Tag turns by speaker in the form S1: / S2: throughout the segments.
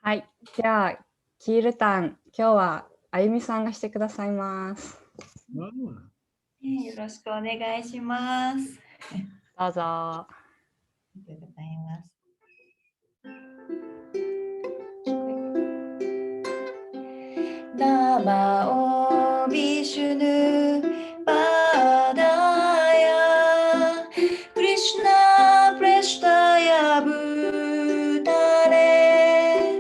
S1: はい、じゃあキールタン、今日はあゆみさんがしてくださいます。
S2: よろしくお願いします。
S1: どうぞ。
S2: ありがとうございます。ナマオビシュヌパダヤクリシュナプレシュタヤブタレ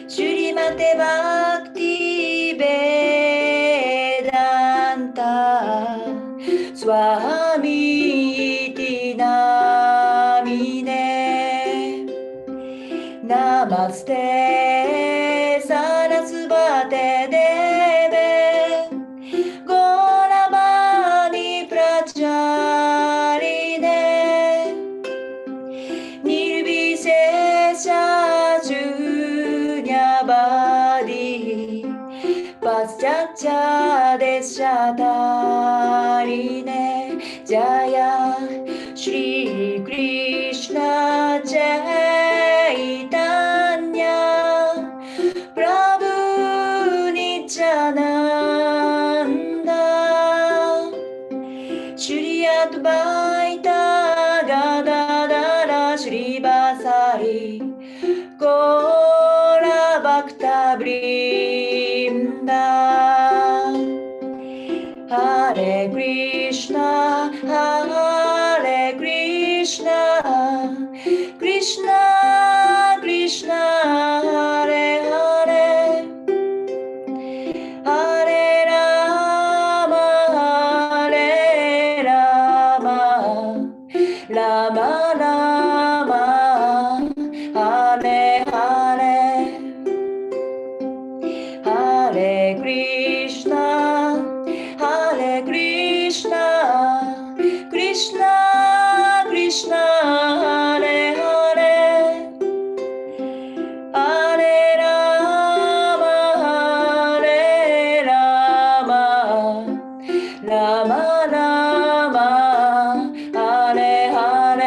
S2: シュリマテバクティベダンタスワミティナミネナマステサラスバテデベゴラバニプラチャリネニルビセシャジュニャバディパスチャチャデシャタリネジャヤシュリクリシュナチェイタニャプラブニチャナンダシュリアトバイタガダダラシュリバサリコラバクタブリンダハレクリシュナハレクリシュナクリシュナクリシュナハレハレハレラマハレラマラマラマハレハレハレクリシュナハレクリシュナクリシュナクリシュナハレハレハレラマハレラマラマラマハレハレ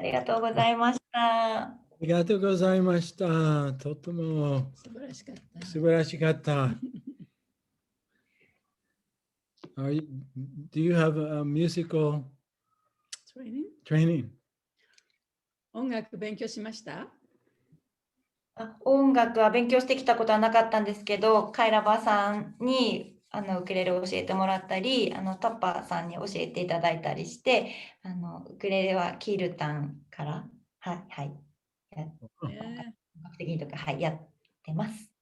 S2: りがとうございました。
S3: ありがとうございました。とても
S1: 素晴らしかった。
S3: 素晴らしかった。Do you have a musical training?
S1: 音楽勉強しました？
S2: 音楽は勉強してきたことはなかったんですけど、カイラバさんにウクレレを教えてもらったり、タッパーさんに教えていただいたりして、ウクレレはキールタンから、はい、本格的にとか、はい、やってます。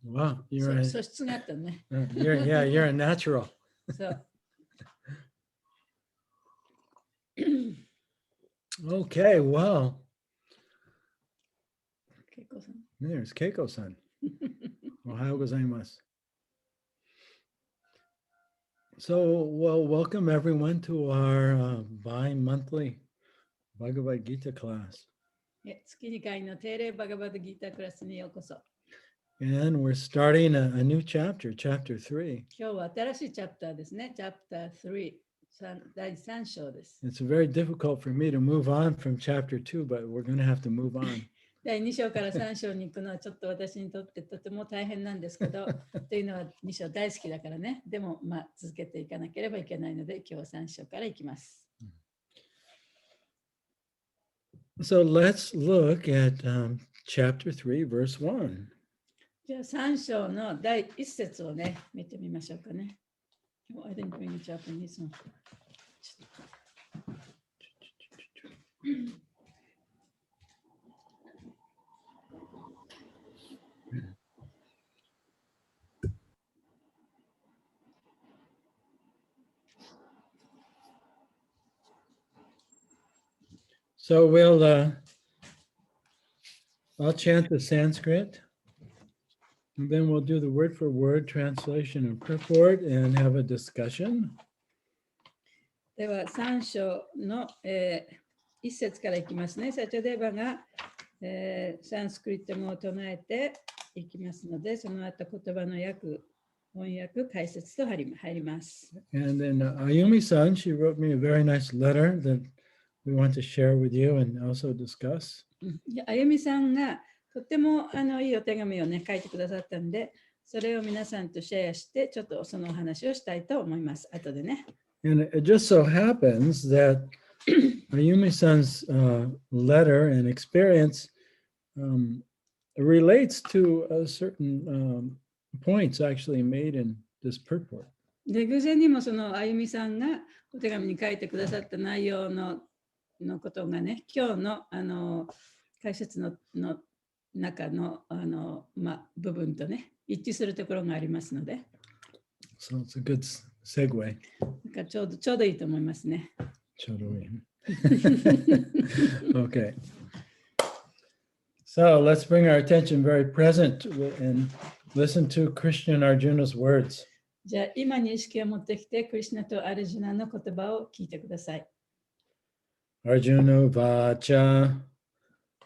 S3: Wow,
S1: 素質があったね。
S3: you're a natural.
S1: そう。
S3: Okay, well.
S1: Keiko-san.
S3: There's Keiko-san. おはようございます。So, well, welcome everyone to our bi-monthly Bhagavad Gita class.
S1: 月2回の定例バガバッドギータークラスにようこそ。
S3: And we're starting a new chapter, chapter 3.
S1: 今日は新しいチャプターですね。チャプター3、第3章です。
S3: It's very difficult for me to move on from chapter 2, but we're going to have to move on.
S1: 第2章から3章に行くのはちょっと私にとってとても大変なんですけど、というのは2章大好きだからね。でも、続けていかなければいけないので、今日は3章から行きます。
S3: So let's look at chapter 3, verse 1.
S1: じゃあ3章の第1節をね、見てみましょうかね。I didn't bring it up in this one.
S3: So I'll chant the Sanskrit, and then we'll do the word for word translation and purport and have a discussion.
S1: では3章の、1節からいきますね。サチャデーバが、サンスクリット語を唱えていきますので、その後言葉の翻訳、解説と入ります。
S3: And then Ayumi-san, she wrote me a very nice letter that we want to share with you and also discuss.
S1: あゆみさんがとてもいいお手紙をね書いてくださったんで、それを皆さんとシェアして、ちょっとそのお話をしたいと思います。後でね。
S3: And it just so happens that Ayumi-san's letter and experience relates to a certain points actually made in this purport.
S1: で、偶然にもそのあゆみさんがお手紙に書いてくださった内容のことがね、今日の解説の中の部分とね、一致するところがありますので。
S3: So it's a good segue.
S1: なんかちょうどいいと思いますね。
S3: ちょうどいい。Okay. So let's bring our attention very present and listen to Krishna and Arjuna's words.
S1: じゃあ今に意識を持ってきて、クリシュナとアルジュナの言葉を聞いてください。
S3: Arjuna vacha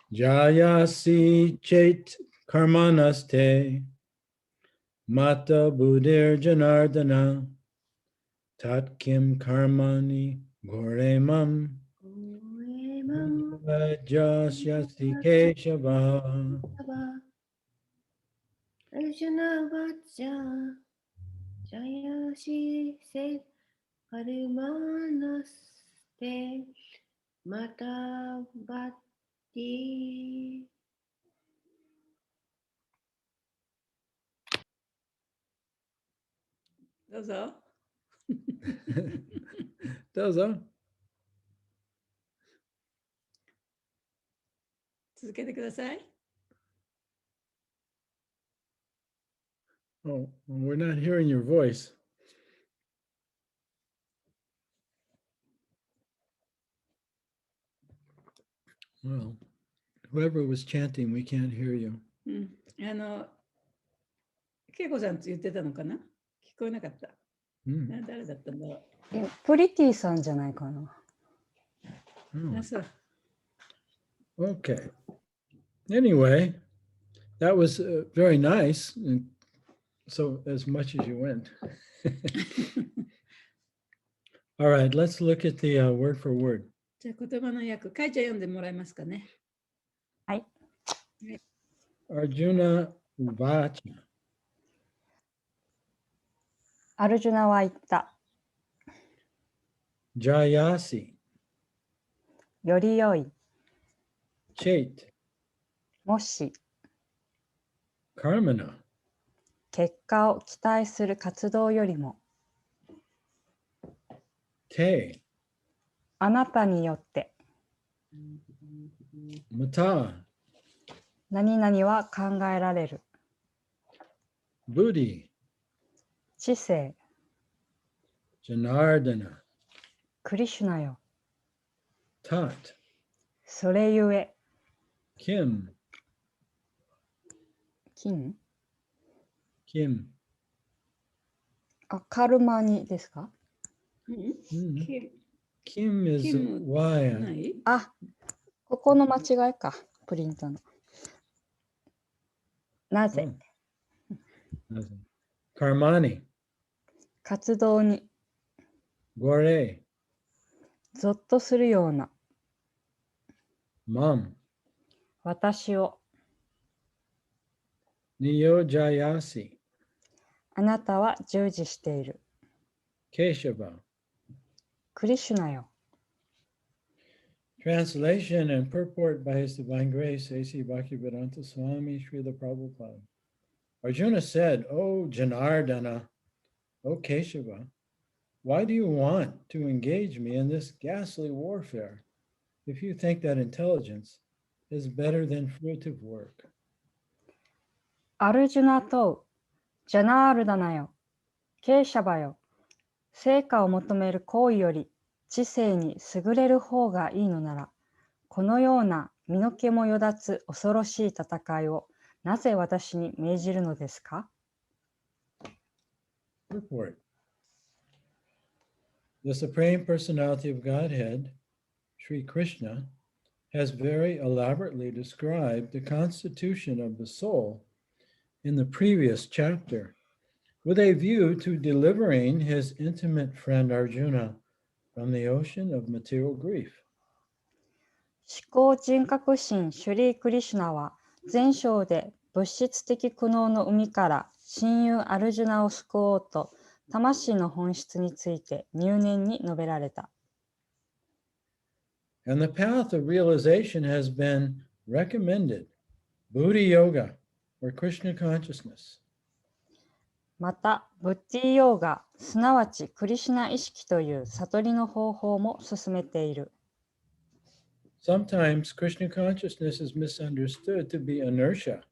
S3: jayasi chet karmanaste mata buddhir janardana tat kim karmani goremam vajasyasti keshava.
S4: Arjuna vacha jayasi set karmanaste mata bhakti.
S1: どうぞ。
S3: どうぞ。
S1: 続けてください。
S3: Oh, we're not hearing your voice. Well, whoever was chanting, we can't hear you.
S1: ケイコさんって言ってたのかな？聞こえなかった。誰だったんだろう。
S5: プリティさんじゃないかな。
S1: あ、そう。
S3: Okay. Anyway, that was very nice. And so as much as you went. All right, let's look at the word for word.
S1: じゃあ言葉の訳、かいちゃん読んでもらえますかね。
S5: はい。
S3: Arjuna Vacha.
S5: アルジュナは言った。
S3: Jayasi.
S5: より良い。
S3: Chet.
S5: もし
S3: Karmana.
S5: 結果を期待する活動よりも
S3: Te.
S5: あなたによって
S3: Mata.
S5: 何々は考えられる。
S3: Buddhi.
S5: 知性
S3: Janardana.
S5: クリシュナよ。
S3: Tat.
S5: それゆえ
S3: Kim.
S5: 金
S3: Kim.
S5: カルマにですか？Kim
S3: is
S1: Kim
S3: Y.
S1: ない？
S5: ここの間違いか、プリントの。なぜ、
S3: Karmani.
S5: 活動に
S3: Gore.
S5: ゾッとするような
S3: Mam.
S5: 私を
S3: Niyojayasi.
S5: あなたは従事している。
S3: Keshava.
S5: クリシュナよ。
S3: Translation and purport by His Divine Grace, A.C. Bhaktivedanta Swami Srila Prabhupada. Arjuna said, O Janardana, O Keshava, why do you want to engage me in this ghastly warfare if you think that intelligence is better than fruitive work?
S5: アルジュナ問う。ジャナールダナよ。ケーシャバよ。成果を求める行為より知性に優れる方がいいのなら、このような身の毛もよだつ恐ろしい戦いをなぜ私に命じるのですか？
S3: Purport. The Supreme Personality of Godhead, Sri Krishna, has very elaborately described the constitution of the soul in the previous chapter, with a view to delivering his intimate friend Arjuna from the ocean of material grief.
S5: 思考人格心シュリー・クリシュナは前章で物質的苦悩の海から親友アルジュナを救おうと魂の本質について入念に述べられた。
S3: And the path of realization has been recommended, Buddhi Yoga, or Krishna consciousness.
S5: また、ブッディヨーガ、すなわちクリシュナ意識という悟りの方法も進めている。
S3: Sometimes Krishna consciousness is misunderstood to be inertia,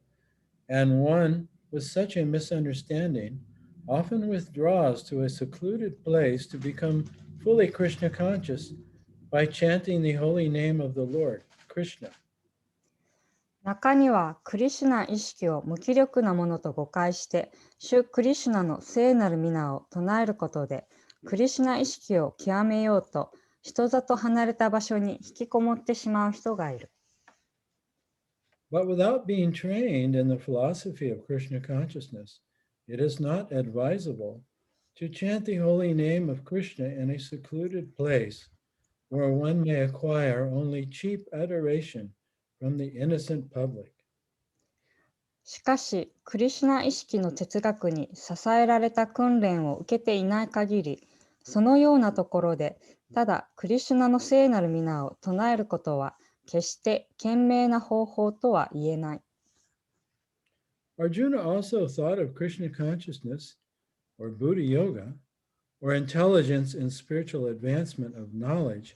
S3: and one with such a misunderstanding often withdraws to a secluded place to become fully Krishna conscious by chanting the holy name of the Lord, Krishna.
S5: 中にはクリシュナ意識を無気力なものと誤解して主クリシュナの聖なる皆を唱えることでクリシュナ意識を極めようと人里離れた場所に引きこもってしまう人がいる。
S3: But without being trained in the philosophy of Krishna consciousness, it is not advisable to chant the holy name of Krishna in a secluded place where one may acquire only cheap adoration from the innocent public.
S5: しかし、クリシュナ意識の哲学に支えられた訓練を受けていない限り、そのようなところで、ただクリシュナの聖なる皆を唱えることは、決して賢明な方法とは言えない。
S3: Arjuna also thought of Krishna consciousness, or Buddhi Yoga, or intelligence in spiritual advancement of knowledge,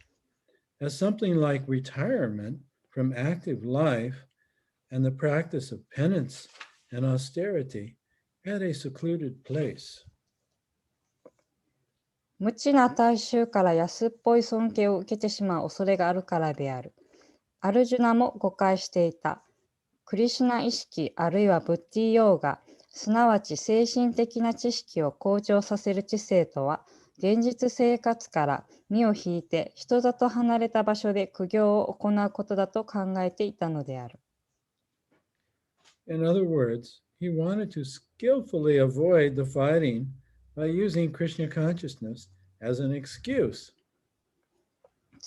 S3: as something like retirement from active life and the practice of penance and austerity at a secluded place.
S5: 無知な大衆から安っぽい尊敬を受けてしまう恐れがあるからである。アルジュナも誤解していた。クリシュナ意識あるいはブッディヨーガ、すなわち精神的な知識を向上させる知性とは、現実生活から身を引いて人里離れた場所で苦行を行うことだと考えていたのである。
S3: In other words, he wanted to skillfully avoid the fighting by using Krishna consciousness as an excuse.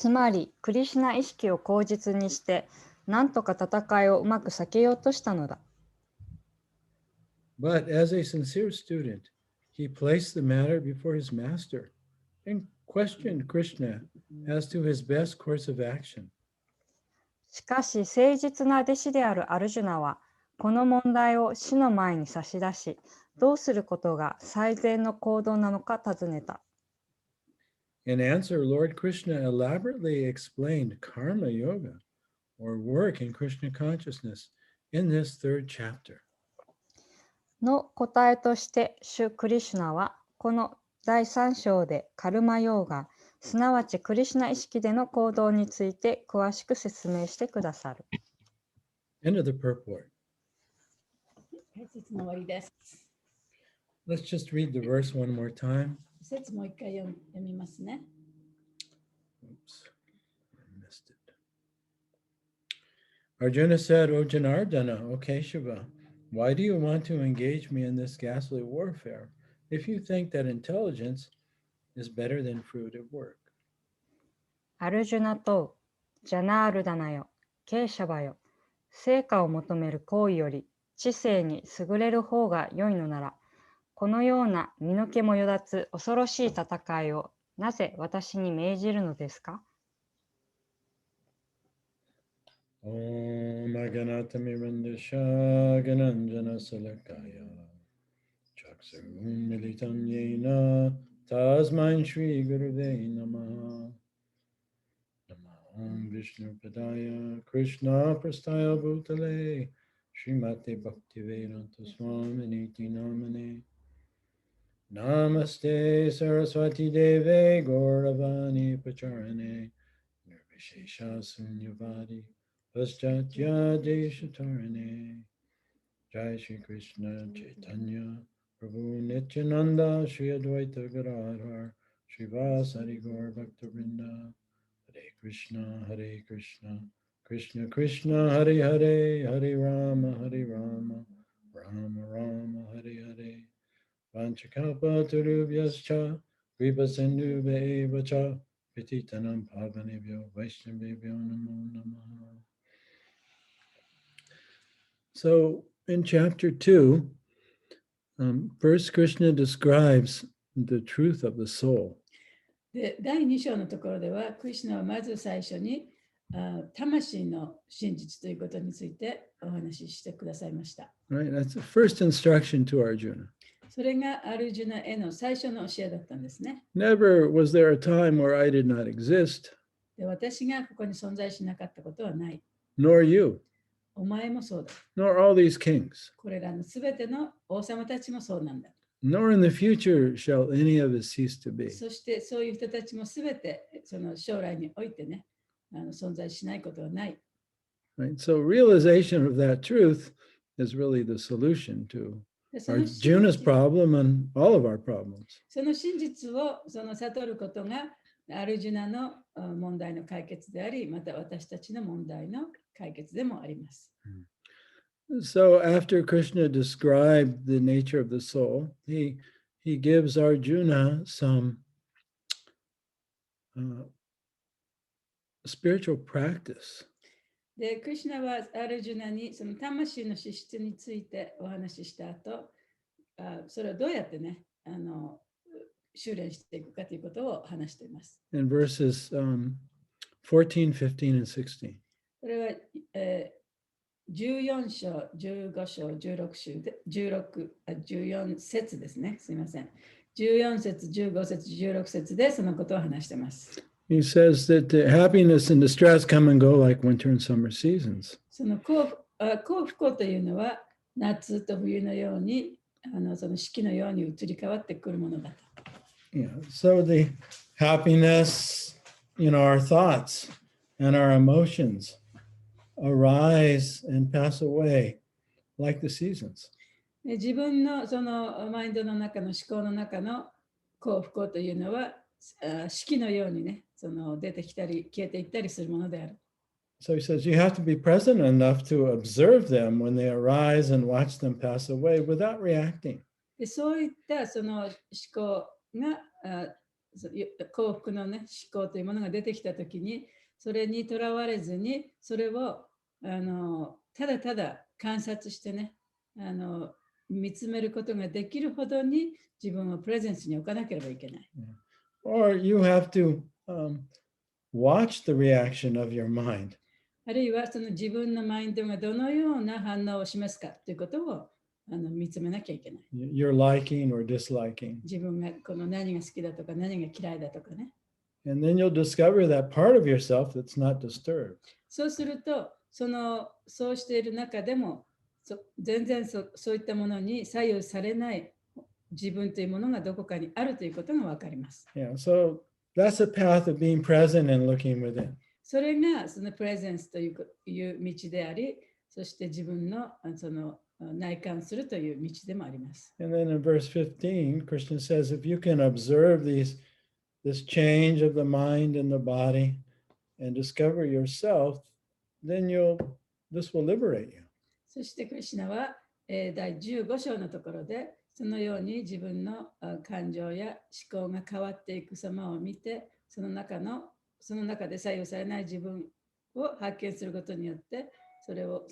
S5: つまり、クリシュナ意識を口実にして、なんとか戦いをうまく避けようとしたのだ。
S3: But as a sincere student, he placed the matter before his master and questioned Krishna as to his best course of action.
S5: しかし、誠実な弟子であるアルジュナは、この問題を師の前に差し出し、どうすることが最善の行動なのか尋ねた。
S3: In answer, Lord Krishna elaborately explained karma yoga, or work in Krishna consciousness, in this third chapter.
S5: の答えとして、主クリシュナは、この第3章でカルマヨーガ、すなわちクリシュナ意識での行動について詳しく説明してくださる。
S3: End of the purport.
S1: 解説の終わりです。
S3: Let's just read the verse one more time.
S1: 説もう一回読みますね。
S3: Oops, I missed it. Arjuna said, O Janardana, O Keshava, why do you want to engage me in this ghastly warfare if you think that intelligence is better than fruitive work?
S5: アルジュナとジャナールダナよ、ケーシャバよ、成果を求める行為より知性に優れる方が良いのなら、このような身の毛もよだつ恐ろしい戦いをなぜ私に命じるのですか？
S3: Om Aganatammirandasha Gananjana Salakaya Chaksarum Militam Yena Tasmain Shri Guruve Namaha Om Vishnu Padaya Krishna Prastaya Bhutale Srimate Bhaktivedanta Swaminiti Namane Namaste Saraswati Deve Gauravani Pacharane Nirvishesha Sunyavadi Paschatya Deshatarane Jai Shri Krishna Chaitanya Prabhu Nityananda Shri Advaita Gadadhar Shri Vasari Gaur Bhaktivinoda Hare Krishna Krishna Krishna Hare Hare Hare Rama Rama Rama Hare Hare Vanchakalpa Tarubhyascha Kripa Sindhu Vacha Pititanam Pavanebhyo Vaishnavebhyo Namo Namaha. So in chapter 2, first Krishna describes the truth of the soul.
S1: で、第2章のところでは、クリシュナはまず最初に魂の真実ということについてお話ししてくださいました。
S3: Right? That's the first instruction to Arjuna.
S1: それがアルジュナへの最初の教えだったんですね。
S3: Never was there a time where I did not exist,
S1: で、私がここに存在しなかったことはない。
S3: nor you,
S1: お前もそうだ。
S3: nor all these kings,
S1: これらのすべての王様たちもそうなんだ。
S3: nor in the future shall any of us cease to be.
S1: そしてそういう人たちもすべてその将来においてね、存在しないことはない。
S3: Right? So realization of that truth is really the solution to
S1: でその
S3: Arjuna's problem and all of our problems.
S1: その真実を悟ることがアルジュナの問題の解決であり、また私たちの問題の解決でもあります。
S3: So after Krishna described the nature of the soul, he gives Arjuna some spiritual practice.
S1: で、クリシュナはアルジュナにその魂の資質についてお話しした後、それをどうやってね、修練していくかということを話しています。
S3: In verses 14, 15, and 16.
S1: これは、14章、15章、16章で、14節ですね。すみません。14節、15節、16節でそのことを話しています。
S3: He says that the happiness and distress come and go like winter and summer seasons.
S1: その幸不幸というのは夏と冬のようにその四季のように移り変わってくるものだと。
S3: Yeah. So the happiness in our thoughts and our emotions arise and pass away like the seasons.
S1: 自分のそのマインドの中の思考の中の幸不幸というのは四季のようにね、その出てきたり消えていったりするものである。
S3: So he says you have to be present enough to observe them when they arise and watch them pass away without reacting.
S1: でそういったその思考が幸福の、ね、思考というものが出てきたときに、それにとらわれずに、それをただただ観察してね、見つめることができるほどに自分をプレゼンスに置かなければいけない。
S3: Or you have to watch the reaction of your mind.
S1: あるいはその自分のマインドがどのような反応を示すかということを見つめなきゃいけない。
S3: You're liking or disliking.
S1: 自分がこの何が好きだとか何が嫌いだとかね。
S3: And then you'll discover that part of yourself that's not disturbed.
S1: そうすると、そうしている中でも全然そういったものに左右されない自分というものがどこかにあるということが分かります。
S3: Yeah, so that's the path of being present and looking within.
S1: それがそのプレゼンスという道であり、そして自分の内観するという道でもあります。
S3: And then in verse 15, Krishna says, if you can observe this change of the mind and the body and discover yourself, then this will liberate you.
S1: そしてクリシュナは、第15章のところで、そのように自分の感情や思考が変わっていく様を見て、その中で左右されない自分を発見することによって、それを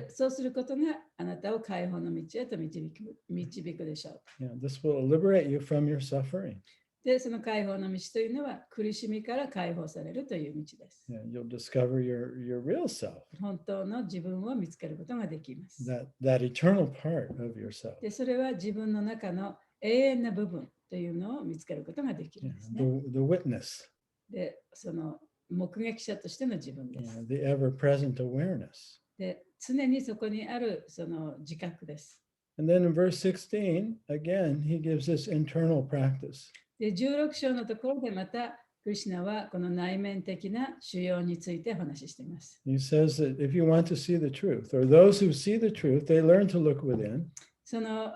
S1: そうすることがあなたを解放の道へと導くでしょう。
S3: Yeah, this will liberate you from your suffering.
S1: で、その解放の道というのは苦しみから解放されるという道です。
S3: Yeah, you'll discover your real self.
S1: 本当の自分を見つけることができます。
S3: That eternal part of yourself.
S1: で、それは自分の中の永遠な部分というのを見つけることができるんですね。
S3: The witness.
S1: で、その目撃者としての自分です。
S3: The ever-present awareness.
S1: で、常にそこにあるその自覚です。
S3: And then in verse 16, again, he gives this internal practice.
S1: で、16章のところでまた、クリシュナはこの内面的な修養についてお話ししています。
S3: He says that if you want to see the truth, or those who see the truth, they learn to look within.
S1: その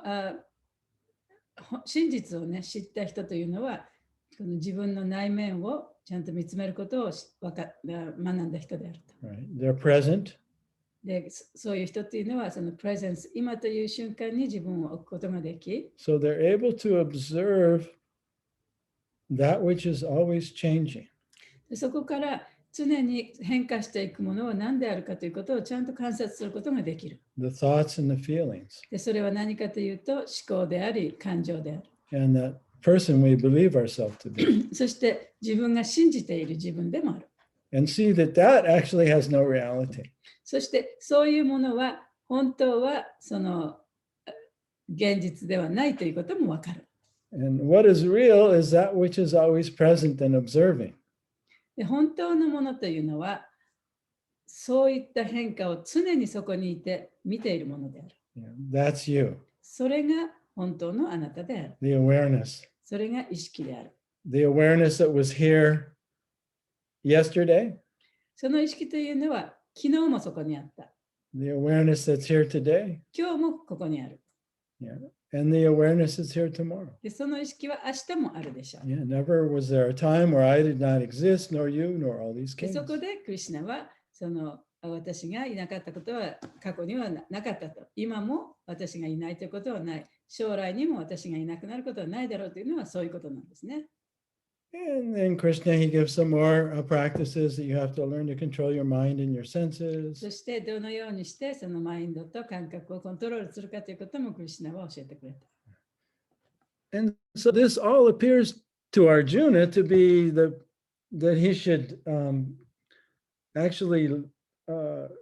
S1: 真実をね、知った人というのは、この自分の内面をちゃんと見つめることを学んだ人であると。
S3: Right? They're present.
S1: で、そういう人っていうのは、そのプレゼンス、今という瞬間に自分を置くことができ、
S3: So they're able to observe that which is always changing.
S1: でそこから常に変化していくものは何であるかということをちゃんと観察することができる。
S3: The thoughts and the feelings.
S1: で、それは何かというと思考であり、感情である。
S3: And that person we believe ourselves to be.
S1: そして自分が信じている自分でもある。
S3: And see that actually has no reality.
S1: そしてそういうものは本当はその現実ではないということもわかる。
S3: And what is real is that which is always present and observing.
S1: で、本当のものというのはそういった変化を常にそこにいて見ているものである。
S3: That's you.
S1: それが本当のあなたである。
S3: The awareness.
S1: それが意識である。
S3: The awareness that was here yesterday.
S1: その意識というのは昨日もそこにあった。
S3: The awareness that's here today.
S1: 今日もここにある。
S3: Yeah. And the awareness is here tomorrow.
S1: で、その意識は明日もあるでしょう。
S3: Yeah, never was there a time where I did not exist, nor you, nor all these
S1: で、
S3: kings.
S1: そこでクリシュナはその私がいなかったことは過去にはなかったと。今も私がいないということはない。将来にも私がいなくなることはないだろうというのはそういうことなんですね。
S3: And then Krishna, he gives some more practices that you have to learn to control your mind and your senses.
S1: そしてどのようにしてそのマインドと感覚をコントロールするかということもクリシュナは教えてくれた。
S3: And so this all appears to Arjuna to be that he should actually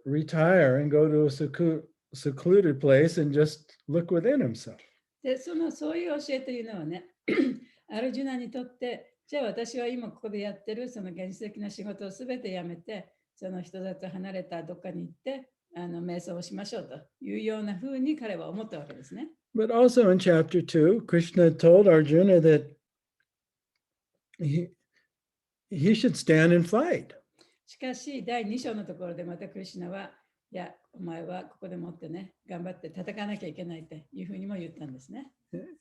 S3: retire and go to a secluded place and just look within himself.
S1: で、そういう教えというのはね、アルジュナにとって、じゃあ私は今ここでやってるその現実的な仕事をすべてやめて、その人里離れたどっかに行って、瞑想をしましょうというようなふうに彼は思ったわけですね。
S3: But also in chapter 2, Krishna told Arjuna that he should stand and fight.
S1: しかし、第2章のところでまたクリシュナは、いや、お前はここでもってね、頑張って戦わなきゃいけないというふうにも言ったんですね。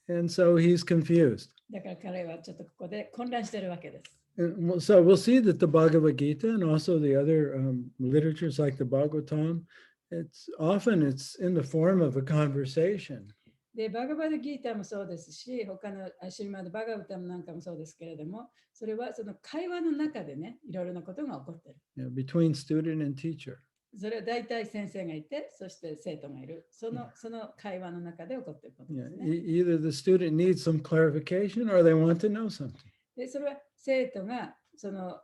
S3: And so he's confused.
S1: だから彼はちょっとここで混乱しているわけです。
S3: And so we'll see that the Bhagavad Gita and also the other literatures like the Bhagavatam, it's in the form of a conversation.
S1: で、バガバダギーターもそうですし、他のシリマード・バガバタムなんかもそうですけれども、それはその会話の中でね、いろいろなことが起こってる。
S3: Yeah, between student and teacher.
S1: それは大体先生がいて、そして生徒がいる。その会話の中で起こっていることで
S3: Yeah,
S1: すね。
S3: either the student needs some clarification or they want to know something.
S1: で、それは生徒がその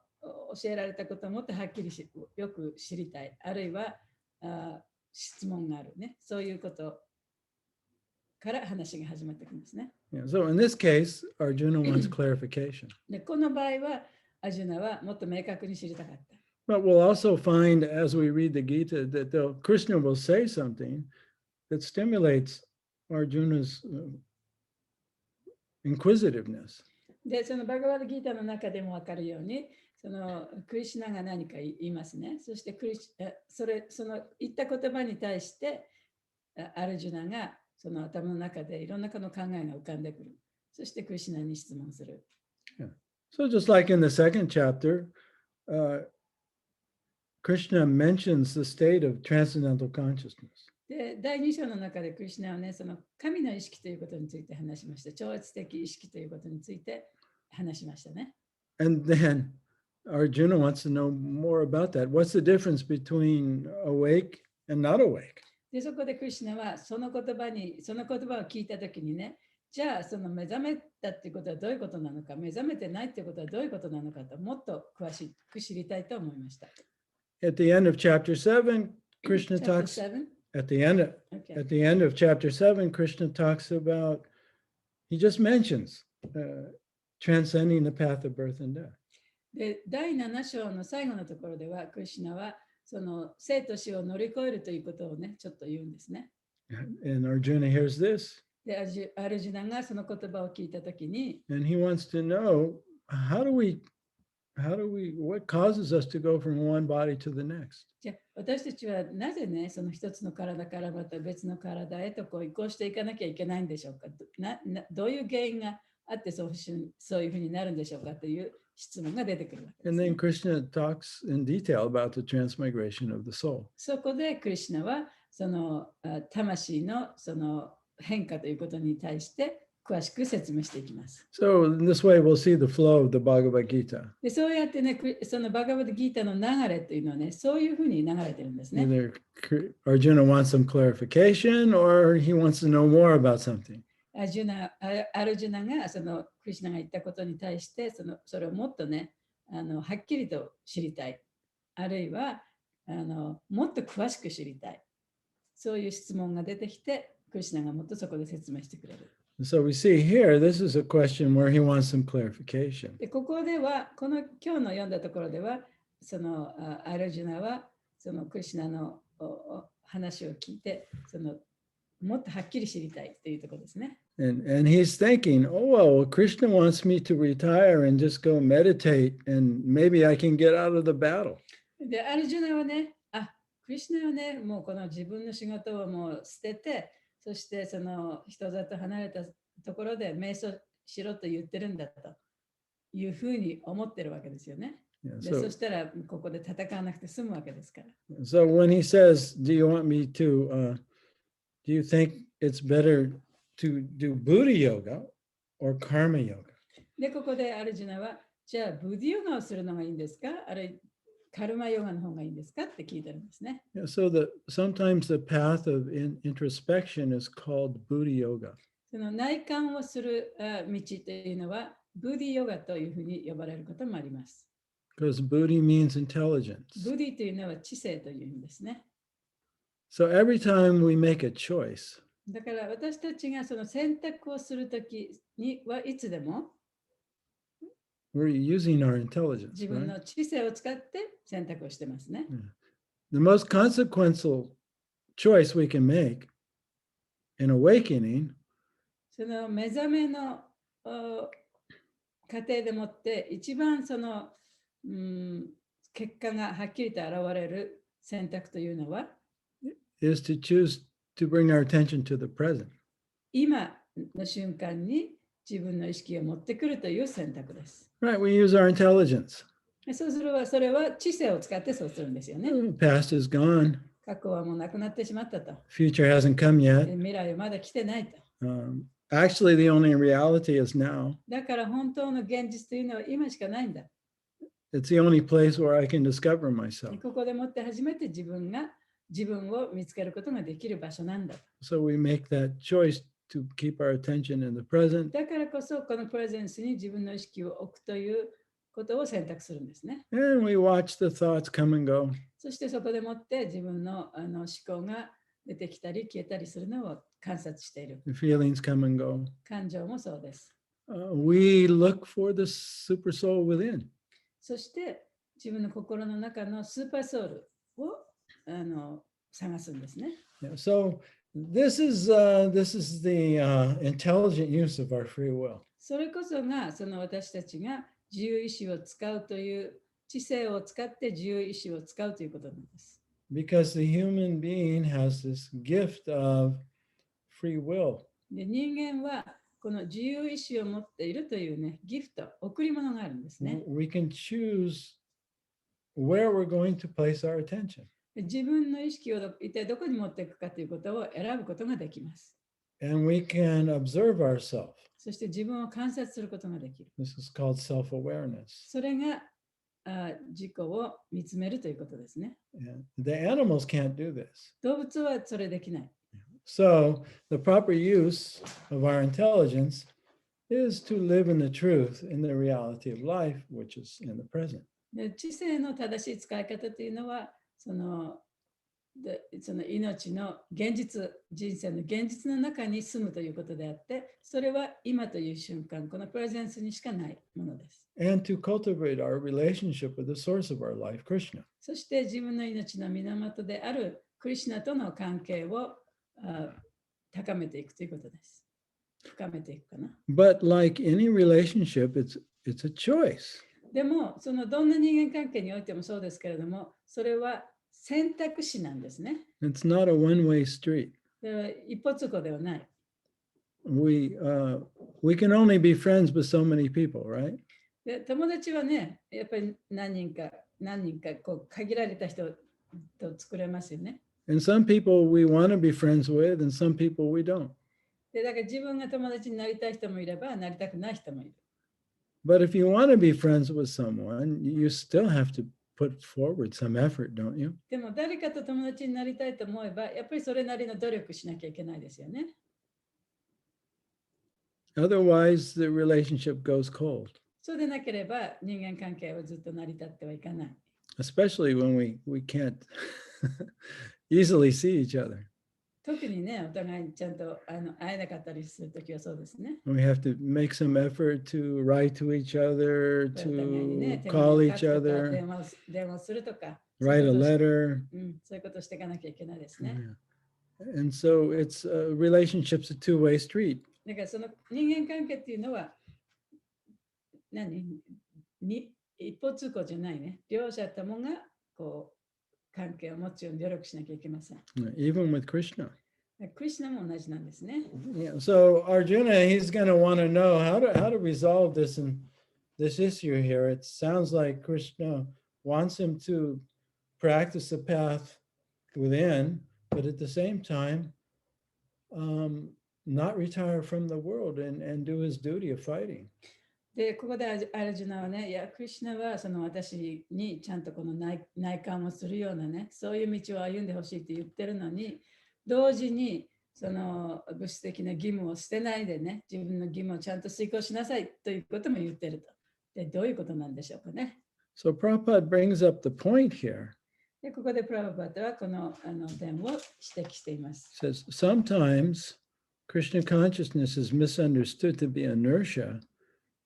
S1: 教えられたことをもっとはっきりよく知りたい。あるいは質問があるね。そういうことから話が始まってきますね。
S3: Yeah, so in this case, Arjuna wants clarification.
S1: で、この場合は、アジュナはもっと明確に知りたかった。
S3: But we'll also find as we read the Gita that Krishna will say something that stimulates Arjuna's inquisitiveness.
S1: で、そのバガバダギータの中でも分かるように、そのクリシュナが何か言いますね。そしてその言った言葉に対して、アルジュナがその頭の中でいろんな考えが浮かんでくる。そしてクリシュナに質問する。
S3: Yeah. So just like in the second chapter, Krishna mentions the state of transcendental consciousness.
S1: で、第2章の中でクリシュナはね、その神の意識ということについて話しました。超越的意識ということについて話しましたね。
S3: And then Arjuna wants to know more about that. What's the difference between awake and not awake?
S1: で、そこでクリシュナはその言葉を聞いたときにね、じゃあその目覚めたっていうことはどういうことなのか、目覚めてないっていうことはどういうことなのかともっと詳しく知りたいと思いました。
S3: At the end of chapter 7, Krishna talks. At the end of chapter 7, Krishna talks about. He just mentions transcending the path of birth and death.
S1: で、第7章の最後のところでは、クリシュナはその生と死を乗り越えるということをね、ちょっと言うんですね。
S3: And Arjuna hears this.
S1: で、アルジュナがその言葉を聞いたときに、
S3: And he wants to know what causes us to go from one body to the next?
S1: じゃあ私たちはなぜね、その一つの体からまた別の体へとこう移行していかなきゃいけないんでしょうか。どういう原因があってそういうふうになるんでしょうかという質問が出てくるわけです、ね。
S3: And then Krishna talks in detail about the transmigration of the soul.
S1: そこでクリシュナはその魂のその変化ということに対して詳しく説明していきます。
S3: So in this way we'll see the flow of the Bhagavad Gita.
S1: で、そうやってね、そのバガバダギータの流れというのはね、そういうふうに流れてるんですね。
S3: Either Arjuna wants some clarification or he wants to know more about something.
S1: アルジュナがそのクリシュナが言ったことに対してそれをもっとねはっきりと知りたい。あるいはもっと詳しく知りたい。そういう質問が出てきて、クリシュナがもっとそこで説明してくれる。
S3: So we see here, this is a question where he wants some clarification.
S1: で、ここでは、今日の読んだところでは、そのアルジュナはそのクリシュナの話を聞いて、もっとはっきり知りたいというところですね。
S3: And he's thinking, oh, well, Krishna wants me to retire and just go meditate and maybe I can get out of the battle.
S1: で、アルジュナはね、クリシュナはね、もうこの自分の仕事をもう捨てて、そしてその人里離れたところで瞑想しろと言ってるんだというふうに思ってるわけですよね。
S3: Yeah,
S1: で、そしたらここで戦わなくて済むわけですから。
S3: So when he says, do you want me to, do you think it's better to do Buddha yoga or karma yoga?
S1: で、ここでアルジュナは、じゃあブディヨガをするのがいいんですか、あるいはカルマヨガの方がいいんですかって聞いてるんですね。
S3: Yeah, so sometimes the path of introspection is called Buddha yoga.
S1: その内観をする道というのは、ブディヨガというふうに呼ばれることもあります。
S3: Because Buddhi means intelligence.
S1: ブディというのは知性という意味ですね。
S3: So every time we make a choice,
S1: だから私たちがその選択をするときにはいつでも
S3: we're using our intelligence.
S1: 自分
S3: Right?
S1: の知性を使って選択をしてますね。
S3: The most consequential choice we can make in awakening
S1: その目覚めの過程でもって一番その、結果がはっきりと現れる選択というのは
S3: is to choose to bring our attention to the present.
S1: 今の瞬間に自分の意識を持ってくるという選択です。
S3: Right, we use our intelligence.
S1: そうすればそれは知性を使ってそうするんですよね。
S3: Past is gone.
S1: 過去はもうなくなってしまったと。
S3: Future hasn't come yet.
S1: 未来はまだ来てないと。
S3: Actually, the only reality is now.
S1: だから本当の現実というのは今しかないんだ。
S3: It's the only place where I can discover myself.
S1: ここでもって初めて自分を見つけることができる場所なんだ。
S3: So we make that choice to keep our attention in the present.
S1: だからこそこのプレゼンスに自分の意識を置くということを選択するんですね。
S3: And we watch the thoughts come and go.
S1: そしてそこでもって自分の思考が出てきたり消えたりするのを観察している。
S3: The feelings come and go.
S1: 感情もそうです。
S3: We look for the super soul within.
S1: そして自分の心の中のスーパーソウルを探すんですね。
S3: Yeah, so this is the intelligent use of our free will.
S1: それこそがその私たちが自由意志を使うという知性を使って自由意志を使うということなんです。
S3: Because the human being has this gift of free will.
S1: で人間はこの自由意志を持っているというね、ギフト、贈り物があるんですね。
S3: We can choose where we're going to place our attention.
S1: 自分の意識を一体どこに持っていくかということを選ぶことができます。
S3: And we can observe ourselves.
S1: そして自分を観察することができる。
S3: This is called self-awareness.
S1: それが自己を見つめるということですね。
S3: The animals can't do this.
S1: 動物はそれできない。
S3: So the proper use of our intelligence is to live in the truth, in the reality of life, which is in the present.
S1: で知性の正しい使い方というのはその命の現実、人生の現実の中に住むということであって、それは今という瞬間、このプレゼンスにしかないものです。
S3: And to cultivate our relationship with the source of our life, Krishna.
S1: そして自分の命の源であるクリシュナとの関係を高めていくということです。深めていくかな。
S3: But like any relationship, it's a choice.
S1: でも、そのどんな人間関係においてもそうですけれども、それは選択肢なんですね。
S3: It's not a one-way street.
S1: 一歩通行ではない。
S3: We can only be friends with so many people, right?
S1: で友達はね、やっぱり何人かこう限られた人と作れますよね。
S3: And some people we want to be friends with, and some people we don't.
S1: でだから自分が友達になりたい人もいれば、なりたくない人もいる。
S3: But if you want to be friends with someone, you still have to put forward some effort, don't you?
S1: でも誰かと友達になりたいと思えば、やっぱりそれなりの努力しなきゃいけないですよね。
S3: Otherwise, the relationship goes cold.
S1: そうでなければ人間関係はずっと成り立ってはいかない。
S3: Especially when we can't easily see each other.
S1: 特にね、お互いにちゃんと会えなかったりするときはそうですね。
S3: We have to make some effort to write to each other,
S1: お互いにね
S3: to call
S1: 手
S3: each
S1: 紙を書くとか
S3: other,
S1: 電話するとか、
S3: write a letter.
S1: そういうことしていかなきゃいけないですね。
S3: Yeah. And so it's relationships a two-way street.
S1: だからその人間関係っていうのは一方通行じゃないね。両者ともがこう関係を持つように努力しなきゃいけません。
S3: Even with Krishna.
S1: クリシュナも同じなんですね。
S3: Yeah. So Arjuna, he's going to want to know how to resolve this issue here. It sounds like Krishna wants him to practice the path within, but at the same time, not retire from the world and do his duty of fighting.
S1: で、ここでアルジュナはね、いや、クリシュナはその私にちゃんとこの内観をするようなね、そういう道を歩んでほしいって言ってるのに、同時にその物質的な義務を捨てないでね、自分の義務をちゃんと遂行しなさいということも言ってると。で、どういうことなんでしょうかね。
S3: So Prabhupada brings up the point here.
S1: で、ここでプラバパタはこの点を指摘しています。
S3: Says sometimes Krishna consciousness is misunderstood to be inertia,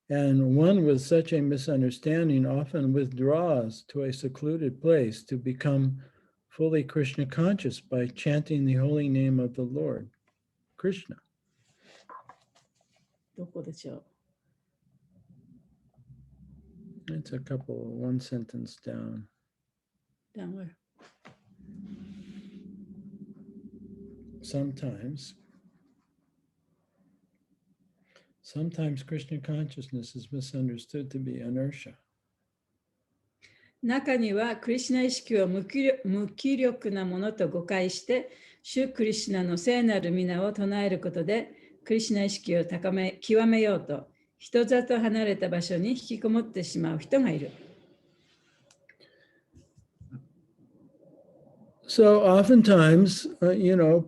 S3: and one with such a misunderstanding often withdraws to a secluded place to become fully Krishna conscious by chanting the holy name of the Lord, Krishna.
S1: どこでしょう。
S3: It's one sentence down.
S1: Down where?
S3: Sometimes Krishna consciousness is misunderstood to be inertia.
S1: 中にはクリシュナ意識を無気力なものと誤解して、主クリシュナの聖なる御名を唱えることでクリシュナ意識を極めようと、人里離れた場所に引きこもってしまう人がいる。
S3: So oftentimes,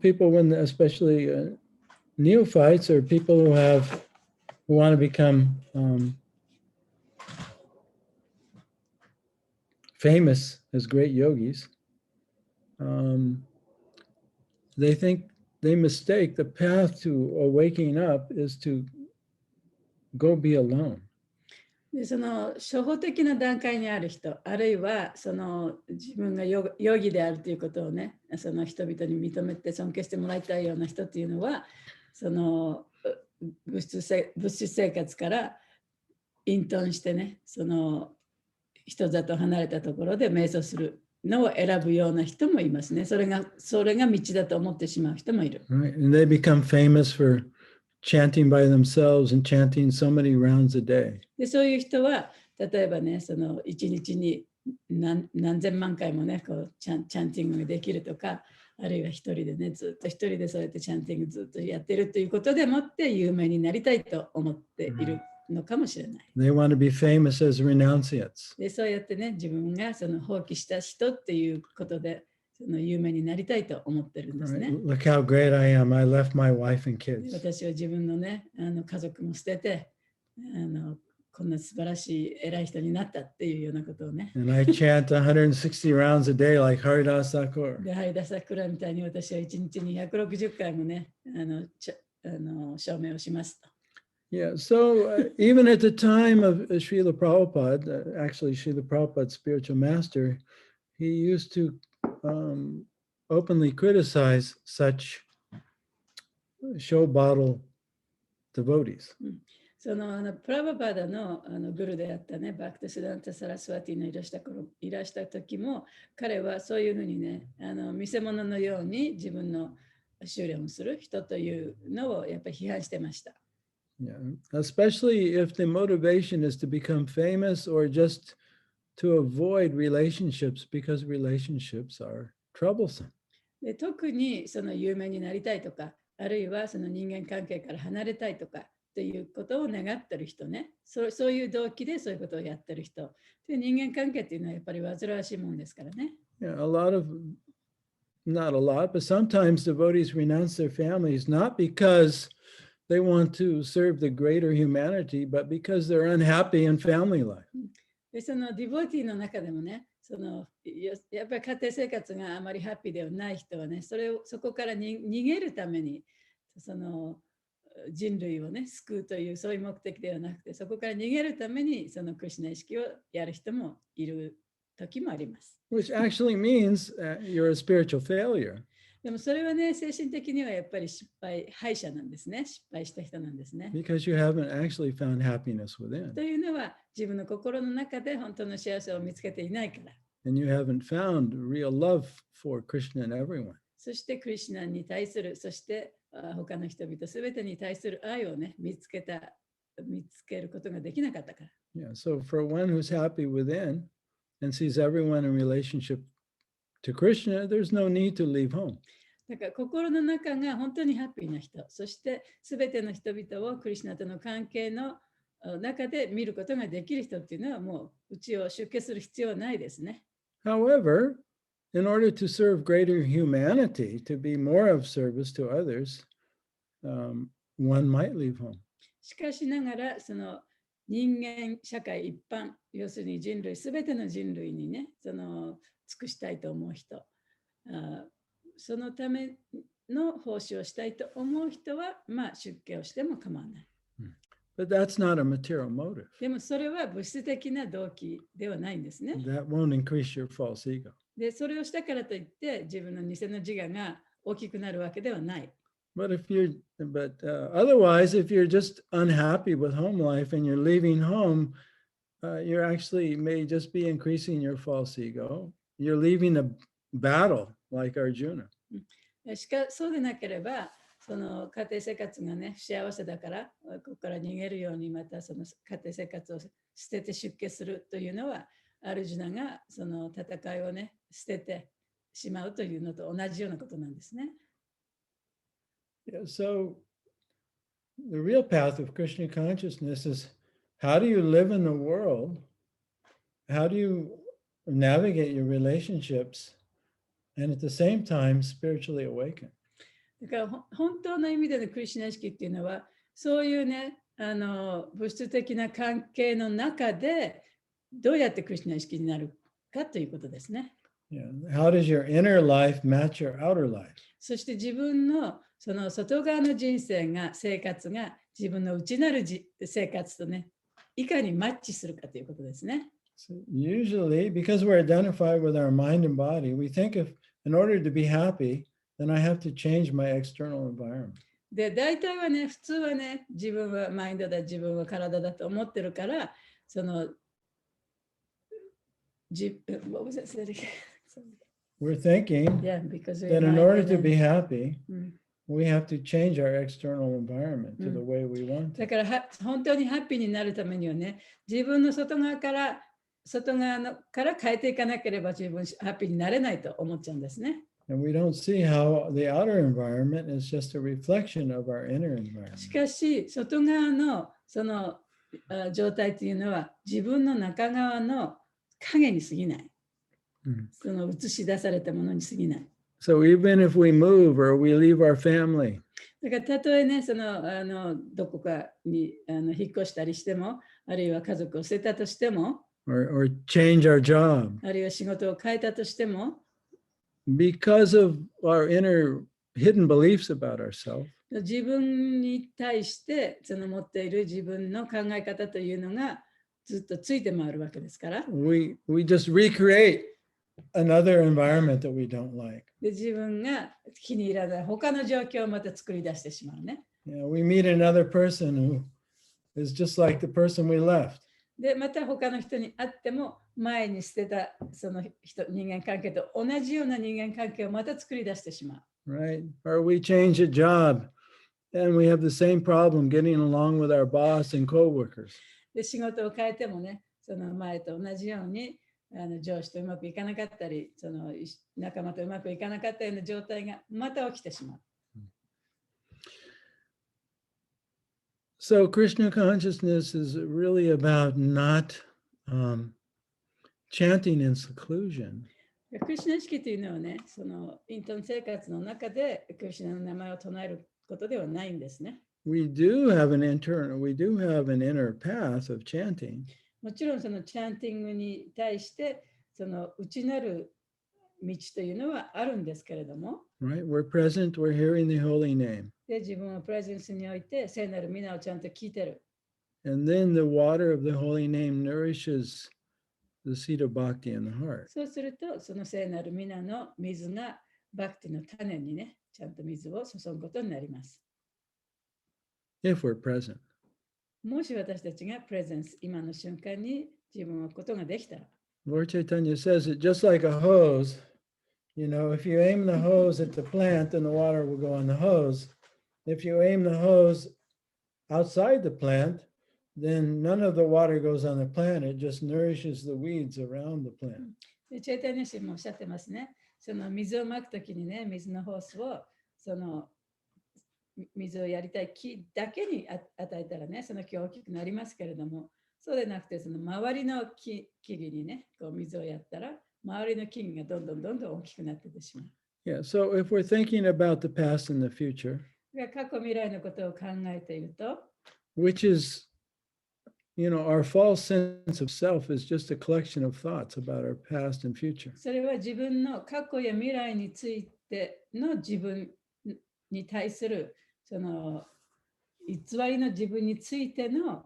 S3: people when, especially neophytes or people who want to become famous as great yogis, they mistake the path to waking up is to go be alone.
S1: でその初歩的な段階にある人、あるいはその自分がヨギであるということをね、その人々に認めて尊敬してもらいたいような人っていうのは、その物質生活から隠遁してね、その人里離れたところで瞑想するのを選ぶような人もいますね。それが道だと思ってしまう人もいる。
S3: Right? And they become famous for chanting by themselves and chanting so many rounds a day.
S1: でそういう人は例えばね、その1日に何千万回もね、こうチャンティングができるとか、あるいは一人でね、ずっと一人でそうやってチャンティングずっとやってるということでもって有名になりたいと思っているのかもしれない。
S3: They want to be famous as renunciates.
S1: でそうやってね、自分がその放棄した人っていうことで、その有名になりたいと思ってるんですね。
S3: Right? Look how great I am. I left my wife and kids.
S1: 私は自分のね、家族も捨てて、こんな素晴らしい偉い人になったっていうようなことをね。
S3: And I chant 160 rounds a day like Haridas Thakur.
S1: で、ハリダサクラみたいに私は1日に160回もね、証明をしますと。
S3: Yeah, so even at the time of Srila Prabhupada, actually Srila Prabhupada's spiritual master, he used to openly criticize such show bottle devotees.
S1: そのプラバパダのグルであったね、バクティシダンタ・サラスワティのいらした時も、彼はそういうふうにね、見せ物のように自分の修練をする人というのをやっぱり批判してました。
S3: Yeah, especially if the motivation is to become famous or just to avoid relationships because relationships are troublesome.
S1: で特にその有名になりたいとか、あるいはその人間関係から離れたいとかっていうことを願ってる人ね、そういう動機でそういうことをやってる人。で人間関係っていうのはやっぱり煩わしいもんですからね。
S3: Yeah, not a lot, but sometimes devotees renounce their families not because they want to serve the greater humanity, but because they're unhappy in family life.
S1: でそのディボティの中でもね、やっぱり家庭生活があまりハッピーではない人はね、そこから逃げるためにその人類をね救うというそういう目的ではなくて、そこから逃げるためにそのクリシュナ意識をやる人もいる時もあります。
S3: Which actually means you're a spiritual failure.
S1: でもそれはね、精神的にはやっぱり敗者なんですね。失敗した人なんですね。
S3: Because you haven't actually found happiness within.
S1: というのは自分の心の中で本当の幸せを見つけていないから。
S3: And you haven't found real love for Krishna and everyone.
S1: そしてクリシュナに対する、そして他の人々すべてに対する愛をね、見つけることができなかったから。
S3: Yeah, so for one who's happy within and sees everyone in relationship to Krishna, there's no need to leave home.
S1: だから心の中が本当にハッピーな人、そしてすべての人々をクリシュナとの関係の中で見ることができる人っていうのはもううちを出家する必要はないですね。
S3: However, in order to serve greater humanity, to be more of service to others, one might leave home.
S1: しかしながら、その人間社会一般、要するに人類、すべての人類にね、尽くしたいと思う人、そのための奉仕をしたいと思う人は、まあ出家をしても構わない。
S3: But that's not a material motive.
S1: でもそれは物質的な動機ではないんですね。
S3: That won't increase your false ego.
S1: で、それをしたからといって自分の偽の自我が大きくなるわけではない。
S3: But otherwise, if you're just unhappy with home life and you're leaving home, you actually may just be increasing your false ego. You're leaving a battle like Arjuna.
S1: そうでなければ、その家庭生活がね、不幸せだから、ここから逃げるようにまたその家庭生活を捨てて出家するというのは、アルジュナがその戦いをね、捨ててしまうというのと同じようなことなんですね。
S3: Yeah, so the real path of Krishna consciousness is how do you live in the world? How do you navigate your relationships and at the same time spiritually awaken?
S1: だから本当の意味でのクリシュナ意識っていうのは、そういうね、物質的な関係の中でどうやってクリシュナ意識になるかということですね。
S3: Yeah. How does your inner life match your outer life?
S1: そして自分のその外側の人生が、生活が自分の内なる生活とね、いかにマッチするかということですね。
S3: So usually, because we're identified with our mind and body, we think if in order to be happy, then I have to change my external environment.
S1: で、大体はね、普通はね、自分はマインドだ、自分は体だと思ってるから、その、what was it said again?
S3: We're thinking
S1: Yeah, because
S3: that in order to be
S1: minded
S3: happy,
S1: and-
S3: we have to change our external environment to the way we want
S1: だ
S3: to.
S1: から本当にハッピーになるためにはね、自分の外側から変えていかなければ自分ハッピーになれないと思っちゃうんですね。
S3: And we don't see how the outer environment is just a reflection of our inner
S1: し
S3: environment.
S1: かし、外側のその状態というのは自分の中側の影に過ぎない。その映し出されたものに過ぎない。
S3: So even if we move or we leave our family,
S1: だからたとえね、どこかに引っ越したりしても、あるいは家族を捨てたとしても、
S3: or change our job,
S1: あるいは仕事を変えたとしても、
S3: because of our inner hidden beliefs about ourselves,
S1: 自分に対してその持っている自分の考え方というのがずっとついて回るわけですから。
S3: we just recreate another environment that we don't like.
S1: で、自分が気に入らない他の状況をまた作り出してしまうね。
S3: We meet another person who is just like the person we left.
S1: で、また他の人に会っても前に捨てたその人間関係と同じような人間関係をまた作り出してしまう。
S3: Right? Or we change a job and we have the same problem getting along with our boss and coworkers.
S1: で、仕事を変えてもね、その前と同じように上司とうまくいかなかったり、その仲間とうまくいかなかったような状態がまた起きてしまう。
S3: So Krishna consciousness is really about not chanting in seclusion.
S1: クリシュナ意識というのはね、その隠遁生活の中でクリシュナの名前を唱えることではないんですね。
S3: We do have an inner path of chanting.
S1: もちろんそのチャンティングに対してその内なる道というのはあるんですけれども、
S3: Right? We're present, we're hearing the holy name.
S1: で自分をプレゼンスにおいて聖なる皆をちゃんと聞いてる。
S3: And then the water of the holy name nourishes the seed of bhakti in the heart.
S1: そうするとその聖なる皆の水がバクティの種にね、ちゃんと水を注ぐことになります。
S3: If we're present.
S1: もし私たちがプレゼンス、今の瞬間に自分を置くことができたら。
S3: Lord Chaitanya says it just like a hose. You know, if you aim the hose at the plant, then the water will go on the hose. If you aim the hose outside the plant, then none of the water goes on the plant. It just nourishes the weeds around the plant.
S1: チェイタニア氏もおっしゃってますね。その水をまくときにね、水のホースをその水をやりたい木だけに与えたらね、その木は大きくなりますけれども、そうでなくてその周りの木々にね、こう水をやったら、周りの木々がどんどん大きくなっていってしまう。
S3: Yeah, so if we're thinking about the past and the future,
S1: 過去未来のことを考えていると、
S3: which is, you know, our false sense of self is just a collection of thoughts about our past and future.
S1: それは自分の過去や未来についての自分に対するその偽りの自分についての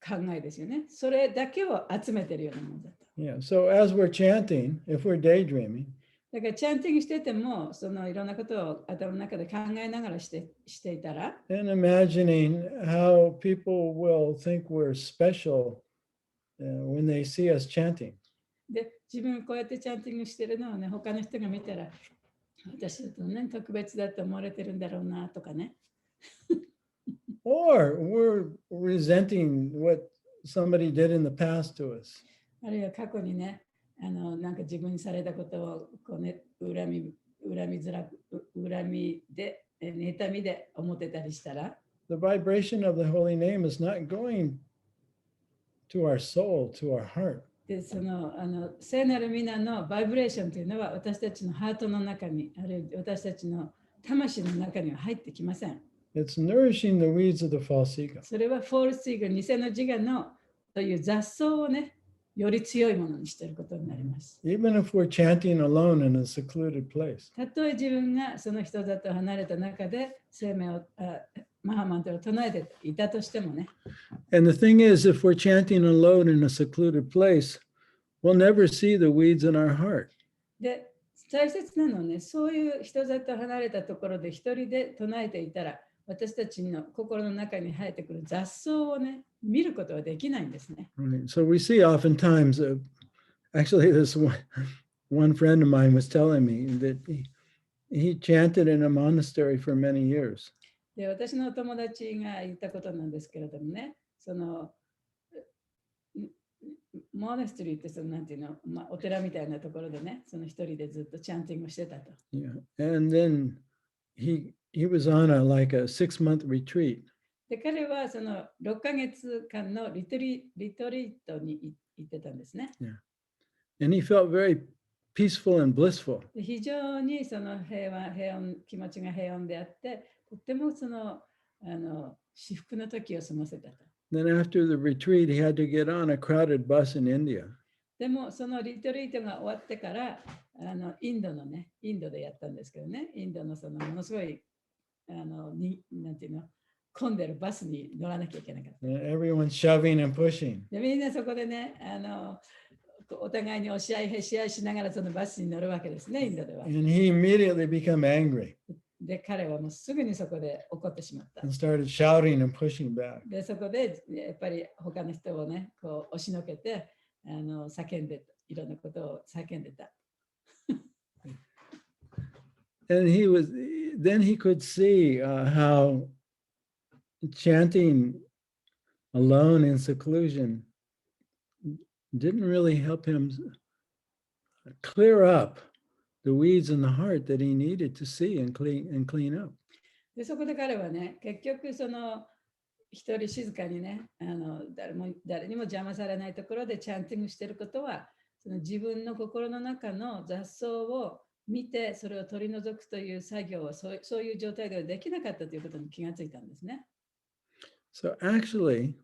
S1: 考えですよね。それだけを集めているようなものだと。
S3: Yeah, so as we're chanting, if we're daydreaming,
S1: だからチャンティングしてても、そのいろんなことを頭の中で考えながらしていたら、
S3: and imagining how people will think we're special when they see us chanting.
S1: で、自分こうやってチャンティングしてるのをね、他の人が見たら、私だとね、特別だと思われてるんだろうなとかね。
S3: Or we're resenting what somebody did in the past to us.
S1: あるいは過去にね、なんか自分にされたことをこう、ね、恨みで妬みで思ってたりしたら、
S3: the vibration of the holy name is not going to our soul, to our heart.
S1: で聖なる皆のバイブレーションというのは私たちのハートの中に、あるいは私たちの魂の中には入ってきません。
S3: It's nourishing the weeds of the false ego.
S1: それはフォールスイゴ、偽の自我のという雑草をね、より強いものにしていることになります。
S3: Even if we're chanting alone in a secluded place.
S1: たとえ自分がその人だと離れた中で生命をマハマントを唱えていたとしてもね。
S3: And the thing is, if we're chanting alone in a secluded place, we'll never see the weeds in our heart.
S1: で、大切なのはね、そういう人里と離れたところで一人で唱えていたら、私たちの心の中に生えてくる雑草をね、見ることはできないんですね。
S3: Right? So we see oftentimes, actually, this one friend of mine was telling me that he chanted in a monastery for many years.
S1: で、私の友達が言ったことなんですけれどもね、そのモナストリーってなんていうの、お寺みたいなところでね、その一人でずっとチャンティングをしてたと。
S3: Yeah. And then he was on like a 6-month retreat.
S1: で、彼はその6ヶ月間のリトリートに行ってたんですね。
S3: Yeah. And he felt very peaceful and blissful.
S1: で、非常にその平穏、気持ちが平穏であって、とってもその至福の時を過ごせたと。
S3: Then after the retreat, he had to get on a crowded bus in India.
S1: でもそのリトリートが終わってからインドでやったんですけどね、インドのそのものすごいなんていうの、混んでるバスに乗らなきゃいけなかった。
S3: And everyone's shoving and pushing.
S1: でみんなそこでね、お互いに押し合いへし合いしながらそのバスに乗るわけですね、インドでは。
S3: And he immediately became angry
S1: で、彼はもうすぐにそこで怒ってしまった。
S3: and started shouting and pushing back.
S1: で、そこでやっぱり他の人をね、こう押しのけて叫んで、いろんなことを叫んでた。
S3: And then he could see how chanting alone in seclusion didn't really help him clear up the weeds in the heart that he needed to see and clean up.
S1: で、そこで彼はね、結局その一人静かにね、誰にも邪魔されないところでチャンティングしていることは、その自分の心の中の雑草を見て、それを取り除くという作業をそういう状態ではできなかったということに気がついたんですね。
S3: So actually,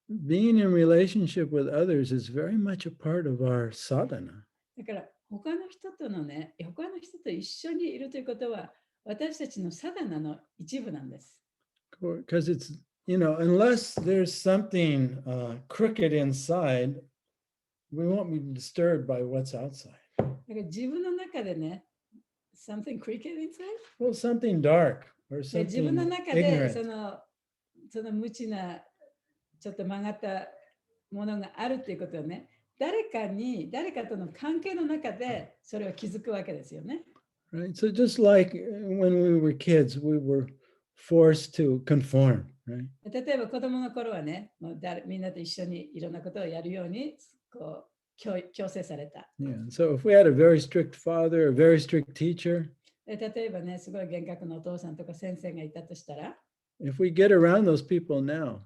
S3: being in relationship with others is very much a part of our sadhana.
S1: だから他の人と一緒にいるということは、私たちのサダナの一部なんです。
S3: Because it's, unless there's something crooked inside, we won't be disturbed by what's outside.
S1: だから自分の中でね、something crooked inside?
S3: Well, something dark or
S1: で自分
S3: something
S1: の中で
S3: ignorant.
S1: その無知なちょっと曲がったものがあるということはね、誰かとの関係の中でそれを気づくわけですよね。
S3: Right? So just like when we were kids, we were forced to conform, right?
S1: 例えば子供の頃はね、もうみんなと一緒にいろんなことをやるようにこう強制された。
S3: Yeah. So if we had a very strict father, a very strict teacher,
S1: 例えばね、すごい厳格なお父さんとか先生がいたとしたら、
S3: if we get around those people now,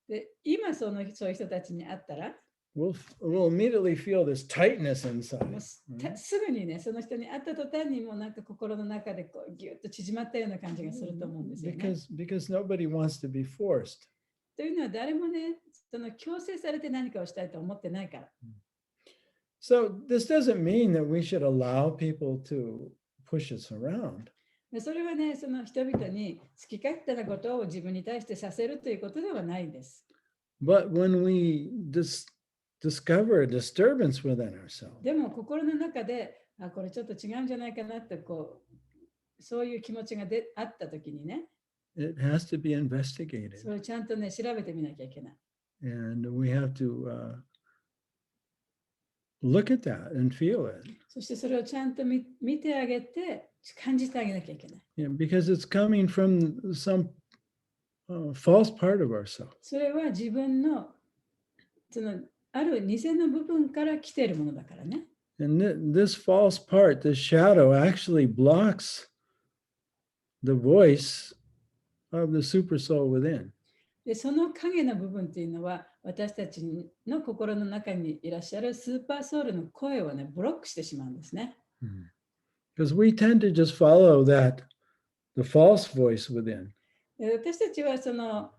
S1: で今そういう人たちに会ったら、
S3: we'll immediately feel this tightness
S1: も
S3: inside.
S1: うすぐにね、その人に会った途端にもうなんか心の中でこうギュッと縮まったような感じがすると思うんですよね。
S3: Because nobody wants to be forced.
S1: というのは誰もね、その強制されて何かをしたいと思ってないから。
S3: So this doesn't mean that we should allow people to push us around.
S1: それはね、その人々に好き勝手なことを自分に対してさせるということではないんです。
S3: But when we discover a disturbance within ourselves,
S1: でも心の中で、これちょっと違うんじゃないかなってそういう気持ちがあったときにね、
S3: it has to be investigated.
S1: それをちゃんとね、調べてみなきゃいけない。
S3: And we have to look at that and feel it.
S1: そしてそれをちゃんと見てあげて、感じてあげなきゃいけない。
S3: Yeah, because it's coming from some false part of ourselves.
S1: それは自分のそのある偽の部分から来ているものだからね。
S3: And this false part, this shadow, actually blocks the voice of the super soul within.
S1: でその影の部分っていうのは私たちの心の中にいらっしゃるスーパーソウルの声をねブロックしてしまうんですね。
S3: Because we tend to just follow that, the false voice within.
S1: で私たちはその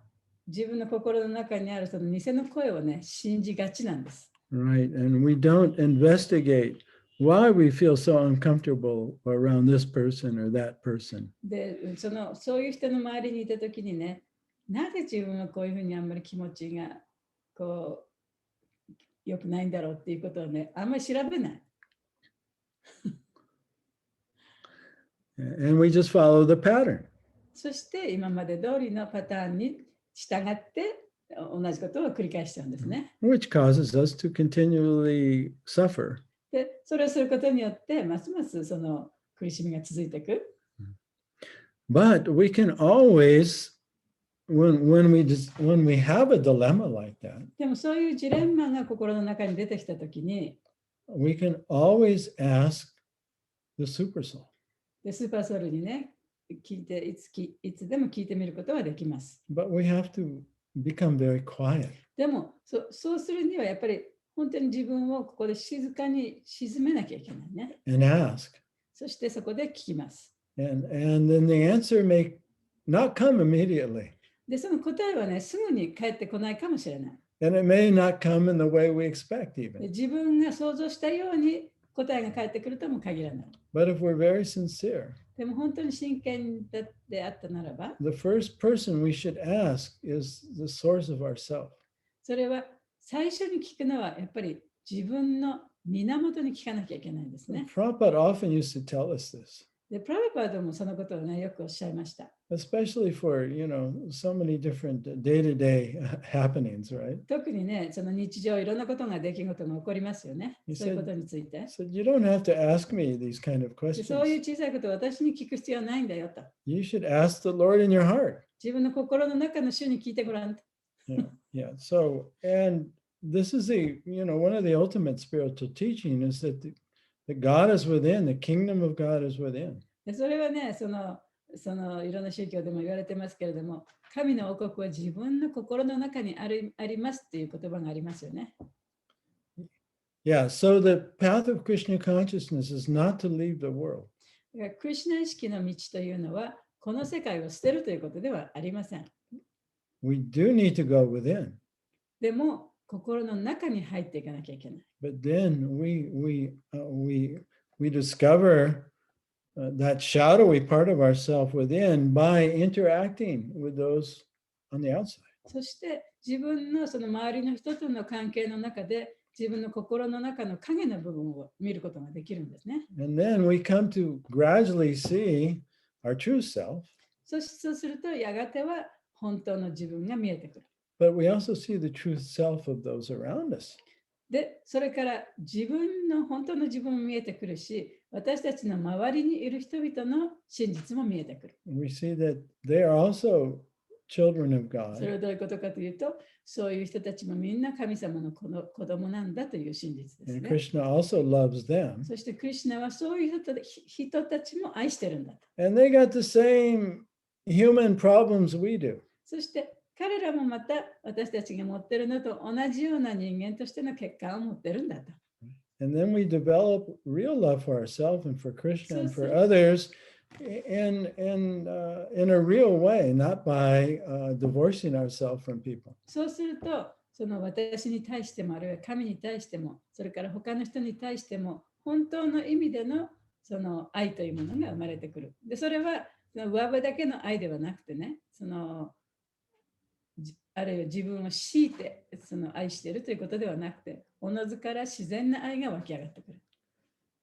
S1: 自分の心の中にあるその偽の声をね信じがちなんです。
S3: Right, and we don't investigate why we feel so uncomfortable around this person or that person.
S1: でそういう人の周りにいたときにね、なぜ自分はこういうふうにあんまり気持ちがこう良くないんだろうっていうことをね、あんまり調べない。
S3: And we just follow the pattern.
S1: そして今まで通りのパターンに従って同じことを繰り返しちゃうんですね。
S3: Which causes us to continually suffer.
S1: で、それをすることによってますますその苦しみが続いていく。
S3: But we can always, when we have a dilemma like that,
S1: でもそういうジレンマが心の中に出てきたときに、
S3: we can always ask the super soul.
S1: でスーパーソウルにね、聞いていつでも聞いてみることはできます。
S3: But we have to become very quiet.
S1: でもそうするにはやっぱり本当に自分をここで静かに沈めなきゃいけないね。
S3: And ask.
S1: そしてそこで聞きます。
S3: And then the answer may not come immediately.
S1: で、その答えはね、すぐに返ってこないかもしれない。
S3: And it may not come in the way we expect
S1: で
S3: even.
S1: 自分が想像したように答えが返ってくるとも限らない。
S3: But if we're very sincere,
S1: でも本当に真剣であったならば、
S3: the first person we should ask is the source of ourself.
S1: それは最初に聞くのはやっぱり自分の源に聞かなきゃいけないんですね。
S3: Prabhupada often used to tell us this,
S1: で、プラブパードもそのことをね、よくおっしゃいました。
S3: especially for, so many different day-to-day happenings, right?
S1: 特にね、その日常いろんなことが出来事が起こりますよね。そういうことについて。
S3: So you don't have to ask me these kind of
S1: でそういう
S3: questions.
S1: 小さいことを私に聞く必要はないんだよと。
S3: You should ask the Lord in your heart.
S1: 自分の心の中の主に聞いてごらんと。
S3: Yeah. So, and this is one of the ultimate spiritual teaching is that that God is within, the kingdom of God is within.
S1: でそれはね、そのいろんな宗教でも言われてますけれども、神の王国は自分の心の中にありますっていう言葉がありますよね。
S3: Yeah, so the path of Krishna consciousness is not to leave the world.
S1: だからクリシュナ意識の道というのは、この世界を捨てるということではありません。
S3: We do need to go within,
S1: でも、心の中に入っていかなきゃいけない。
S3: but then we discover that shadowy part of ourself within by interacting with those on the outside.
S1: そして自分のその周りの人との関係の中で自分の心の中の影の部分を見ることができるんですね。
S3: And then we come to gradually see our true self,
S1: そうするとやがては本当の自分が見えてくる。
S3: but we also see the true self of those around us.
S1: で、それから自分の本当の自分も見えてくるし、私たちの周りにいる人々の真実も見えてくる。
S3: We see that they are also children of
S1: それ
S3: God.
S1: はどういうことかというと、そういう人たちもみんな神様の子供なんだという真実です
S3: And
S1: ね。
S3: Krishna also loves them.
S1: そしてクリシュナはそういう人たちも愛してるんだと。
S3: And they got the same human problems we do.
S1: そして彼らもまた私たちが持ってるのと同じような人間としての欠陥を持ってるんだと。
S3: And then we develop real love for ourselves and for Krishna and for
S1: So-
S3: others in a real way, not by divorcing ourselves from people.
S1: そうすると、その私に対しても、あるいは神に対しても、それから他の人に対しても、本当の意味でのその愛というものが生まれてくる。で、それはその上辺だけの愛ではなくてね、あるいは自分を強いて愛しているということではなくて、おのずから自然な愛が湧き上がってくる。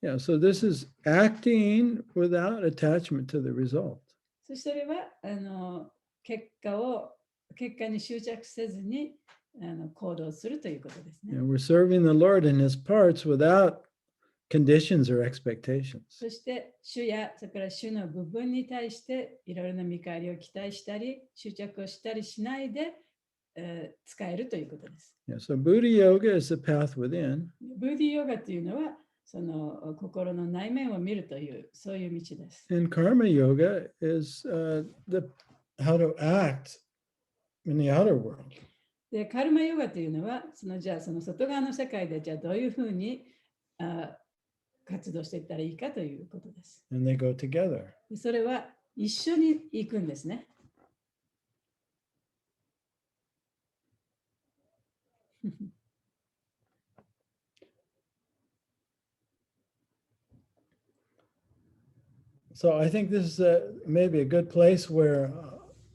S3: Yeah, so this is acting without attachment to the result.
S1: そしてそれは結果に執着せずに行動するということですね。
S3: And we're serving the Lord in his parts without conditions or expectations.
S1: そして主やそれから主の部分に対していろいろな見返りを期待したり執着をしたりしないで、使えるということです。
S3: Yeah, so Buddha yoga is the path within.
S1: ブーディーヨガというのはその心の内面を見るという、そういう道です。
S3: And karma yoga is how to act in the outer world.
S1: で、カルマヨガというのは、じゃあその外側の世界でじゃあどういうふうに活動していったらいいかということです。
S3: And they go together.
S1: でそれは一緒に行くんですね。
S3: So I think this is maybe a good place where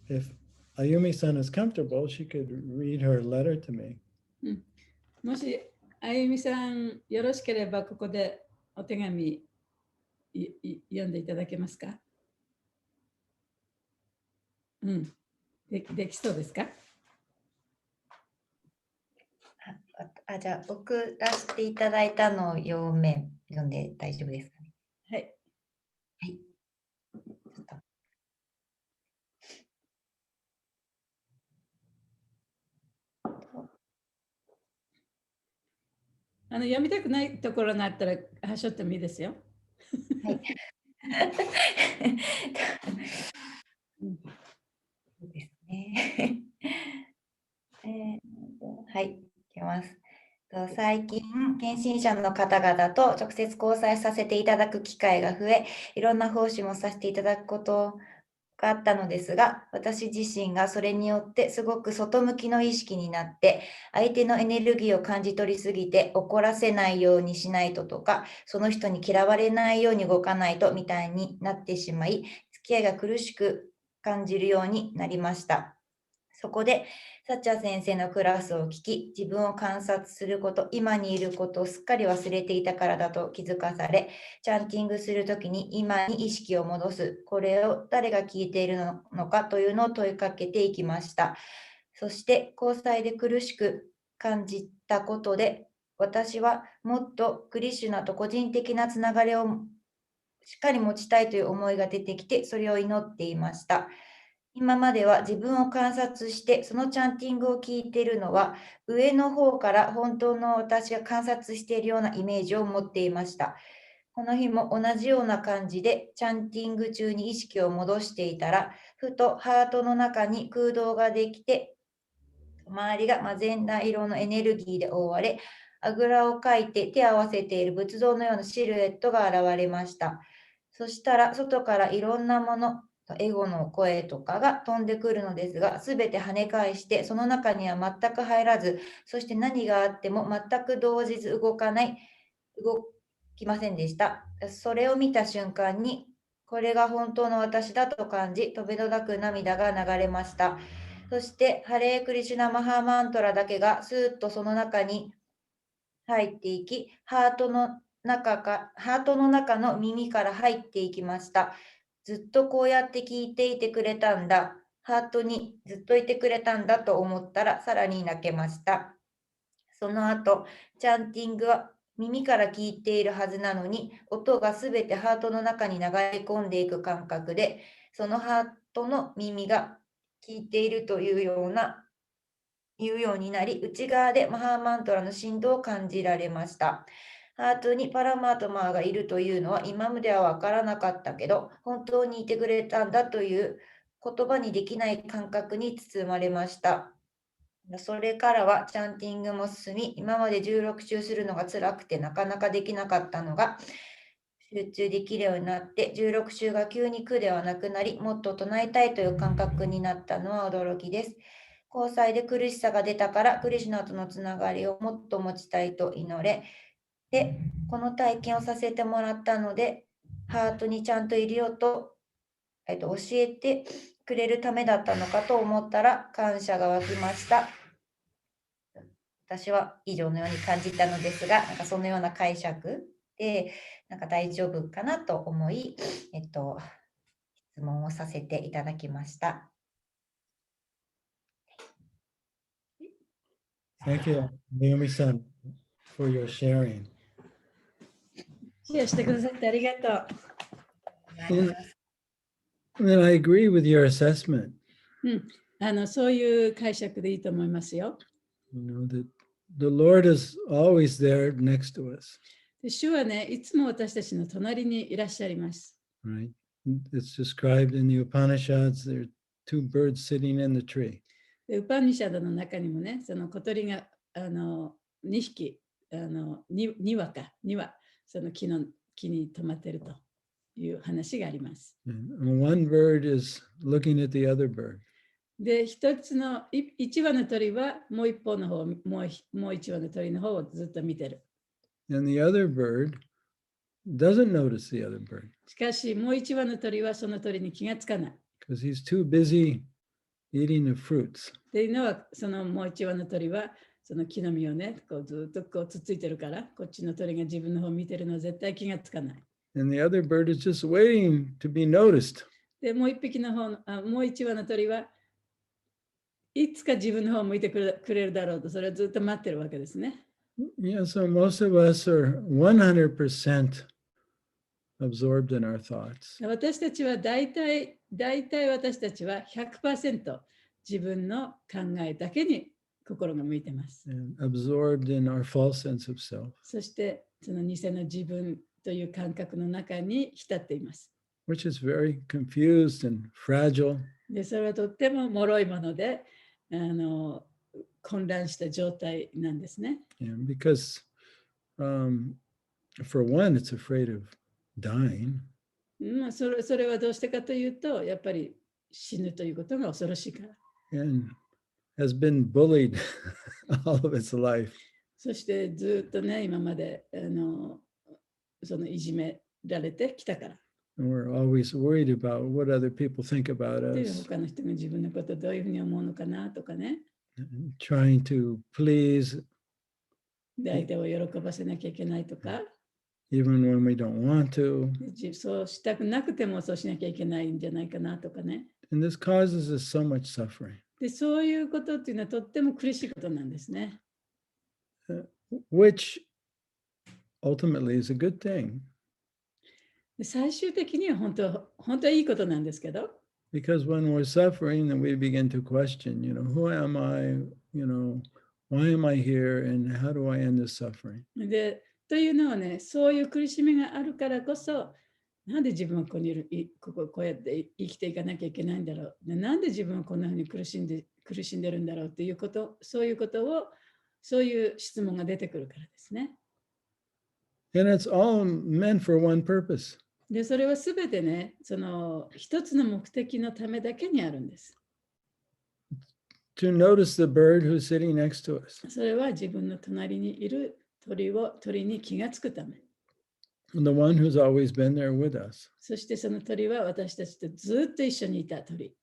S3: if Ayumi-san is comfortable, she could read her letter to me.
S1: もし、あゆみさん、よろしければここでお手紙読んでいただけますか？うん。できそうですか？
S2: じゃあ送らせていただいたのを読んで大丈夫ですかね。
S1: はい。
S2: はい。ちょっと
S1: 読みたくないところがあったら、はしょってもいいですよ。
S2: はい。そうですね。はい、いきます。最近、献身者の方々と直接交際させていただく機会が増え、いろんな奉仕もさせていただくことがあったのですが、私自身がそれによってすごく外向きの意識になって、相手のエネルギーを感じ取りすぎて怒らせないようにしないととか、その人に嫌われないように動かないとみたいになってしまい、付き合いが苦しく感じるようになりました。そこで、サッチャ先生のクラスを聞き、自分を観察すること、今にいることをすっかり忘れていたからだと気づかされ、チャンティングするときに今に意識を戻す、これを誰が聞いているのかというのを問いかけていきました。そして、交際で苦しく感じたことで、私はもっとクリシュナと個人的なつながりをしっかり持ちたいという思いが出てきて、それを祈っていました。今までは自分を観察してそのチャンティングを聞いているのは上の方から本当の私が観察しているようなイメージを持っていました。この日も同じような感じでチャンティング中に意識を戻していたらふとハートの中に空洞ができて周りがマゼンダ色のエネルギーで覆われあぐらをかいて手を合わせている仏像のようなシルエットが現れました。そしたら外からいろんなものエゴの声とかが飛んでくるのですが、すべて跳ね返して、その中には全く入らず、そして何があっても全く動じず動きませんでした。それを見た瞬間に、これが本当の私だと感じ、とべどなく涙が流れました。そして、ハレークリシュナマハーマントラだけがスーッとその中に入っていき、ハートの中の耳から入っていきました。ずっとこうやって聞いていてくれたんだ。ハートにずっといてくれたんだと思ったらさらに泣けました。その後、チャンティングは耳から聞いているはずなのに、音がすべてハートの中に流れ込んでいく感覚で、そのハートの耳が聞いているというようになり、内側でマハーマントラの振動を感じられました。ハートにパラマートマーがいるというのは今までは分からなかったけど、本当にいてくれたんだという言葉にできない感覚に包まれました。それからはチャンティングも進み、今まで16周するのが辛くてなかなかできなかったのが、集中できるようになって、16周が急に苦ではなくなり、もっと唱えたいという感覚になったのは驚きです。交際で苦しさが出たから、クリシュナとのつながりをもっと持ちたいと祈れ、で、この体験をさせてもらったので、ハートにちゃんといるよと、教えてくれるためだったのかと思ったら感謝が湧きました。私は以上のように感じたのですが、なんかそのような解釈で、なんか大丈夫かなと思い、質問をさせていただきました。
S3: Thank you, Naomi-san, for your sharing.
S1: シェアしてくださってありがとう。
S3: And I agree with your assessment.
S1: そういう解釈でいいと思いますよ。
S3: You know, that the Lord is always there next to us.
S1: で主はね、いつも私たちの隣にいらっしゃいます。
S3: right? It's described in the Upanishads. There are two birds sitting in the tree.
S1: でウパニシャドの中にもね、その小鳥が2匹、2羽か、2羽、その木に止まっているという話があります。
S3: And one bird is looking at the other bird.
S1: で、1羽の鳥はもう一方の方、もう1羽の鳥の方をずっと見てる。
S3: And the other bird doesn't notice the other bird
S1: しかし、もう1羽の鳥はその鳥に気がつかない。
S3: because he's too busy eating the fruits.
S1: っていうのは、そのもう1羽の鳥は、その木の実をね、こうずっとこうつっついてるから、こっちの鳥が自分の方を見てるのは絶対気がつかない。
S3: And the other bird is just waiting to be noticed.
S1: で、もう1羽の鳥はいつか自分の方を向いてくれるだろうと、それをずっと待ってるわけですね。
S3: Yeah, so most of us are 100% absorbed in our thoughts.
S1: 私たちは大体私たちは 100% 自分の考えだけに心が向いてます。
S3: And absorbed in our false sense of self,
S1: そしてその偽の自分という感覚の中に浸っています。
S3: which is very confused and fragile.
S1: で、それはとっても脆いもので、混乱した状態なんですね。
S3: And because, for one, it's afraid of dying.
S1: それはどうしてかというと、やっぱり死ぬということが恐ろしいから。
S3: And has been bullied all of its life.
S1: そしてずっとね、今までそのいじめられてきたから。
S3: And we're always worried about what other people think about
S1: で、
S3: us,
S1: 他の人が自分のことをどういうふうに思うのかなとかね。
S3: and trying to please
S1: で、相手を喜ばせなきゃいけないとか、
S3: even when we don't want to.
S1: そうしたくなくてもそうしなきゃいけないんじゃないかなとかね。
S3: And this causes us so much suffering,
S1: で、そういうことっていうのはとっても苦しいことなんですね。
S3: which ultimately is a good thing.
S1: で、最終的には本当はいいことなんですけど、
S3: Because when we're suffering, then we begin to question, who am I? Why am I here? And how do I end this suffering?
S1: で、というのはね、そういう苦しみがあるからこそ、なんで自分はここにいる、こうやって生きていかなきゃいけないんだろう。で、なんで自分はこんなふうに苦しんでるんだろうっていうこと、そういう質問が出てくるからですね。
S3: And it's all meant for one purpose.
S1: で、それはすべてね、その一つの目的のためだけにあるんです。
S3: To notice the bird who's sitting next to us.
S1: それは自分の隣にいる鳥に気がつくため。
S3: The one who's always been there with us.
S1: そしてその鳥は私たちとずっと一緒にいた鳥。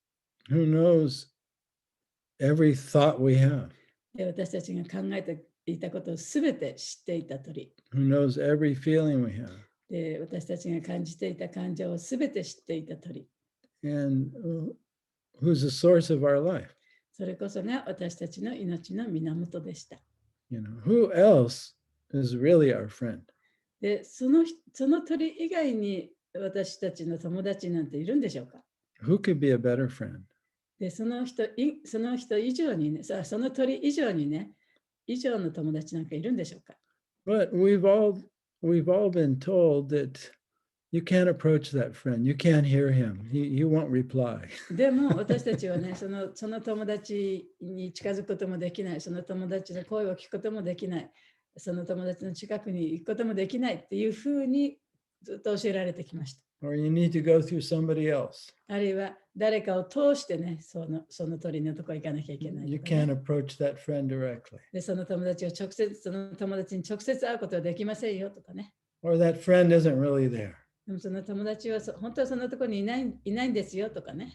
S3: Who knows every thought we have.
S1: で、私たちが考えていたことをすべて知っていた鳥。
S3: Who knows every feeling we have.
S1: で、私たちが感じていた感情をすべて知っていた鳥。
S3: And who's the source of our life.
S1: それこそが私たちの命の源でした。
S3: Who else is really our friend?
S1: で、その鳥以外に私たちの友達なんているんでしょうか？
S3: Who could be a better friend?
S1: で、その人以上にね、その鳥以上にね、以上の友達なんかいるんでしょうか？
S3: But we've all been told that you can't approach that friend. You can't hear him. He won't reply.
S1: でも私たちはね、その友達に近づくこともできない、その友達の声を聞くこともできない、その友達の近くに行くこともできないっていうふうにずっと教えられてきました。
S3: Or you need to go through somebody else.
S1: あるいは誰かを通してね、その鳥のとこ行かなきゃいけない、ね。
S3: You can't approach that friend directly.
S1: で、その友達に直接会うことはできませんよとかね。
S3: Or that friend isn't really there.
S1: でもその友達は本当はそのところにいないんですよとかね。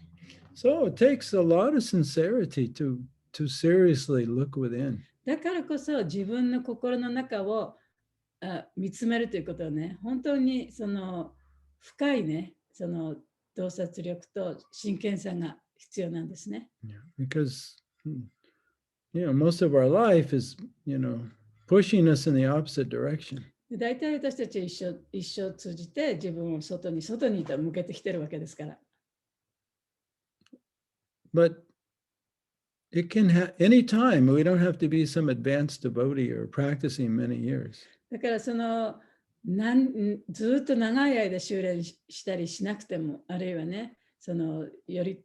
S3: So it takes a lot of sincerity to seriously look within.
S1: だからこそ自分の心の中を見つめるということはね、本当にその深いね、その洞察力と真剣さが必要なんですね。
S3: Because most of our life is pushing us in the opposite direction.
S1: 大体私たちは一生通じて自分を外にと向けてきてるわけですから。
S3: But it can any time. We don't have to be some advanced devotee or practicing many years.
S1: だからそのずっと長い間修練したりしなくても、あるいはね、より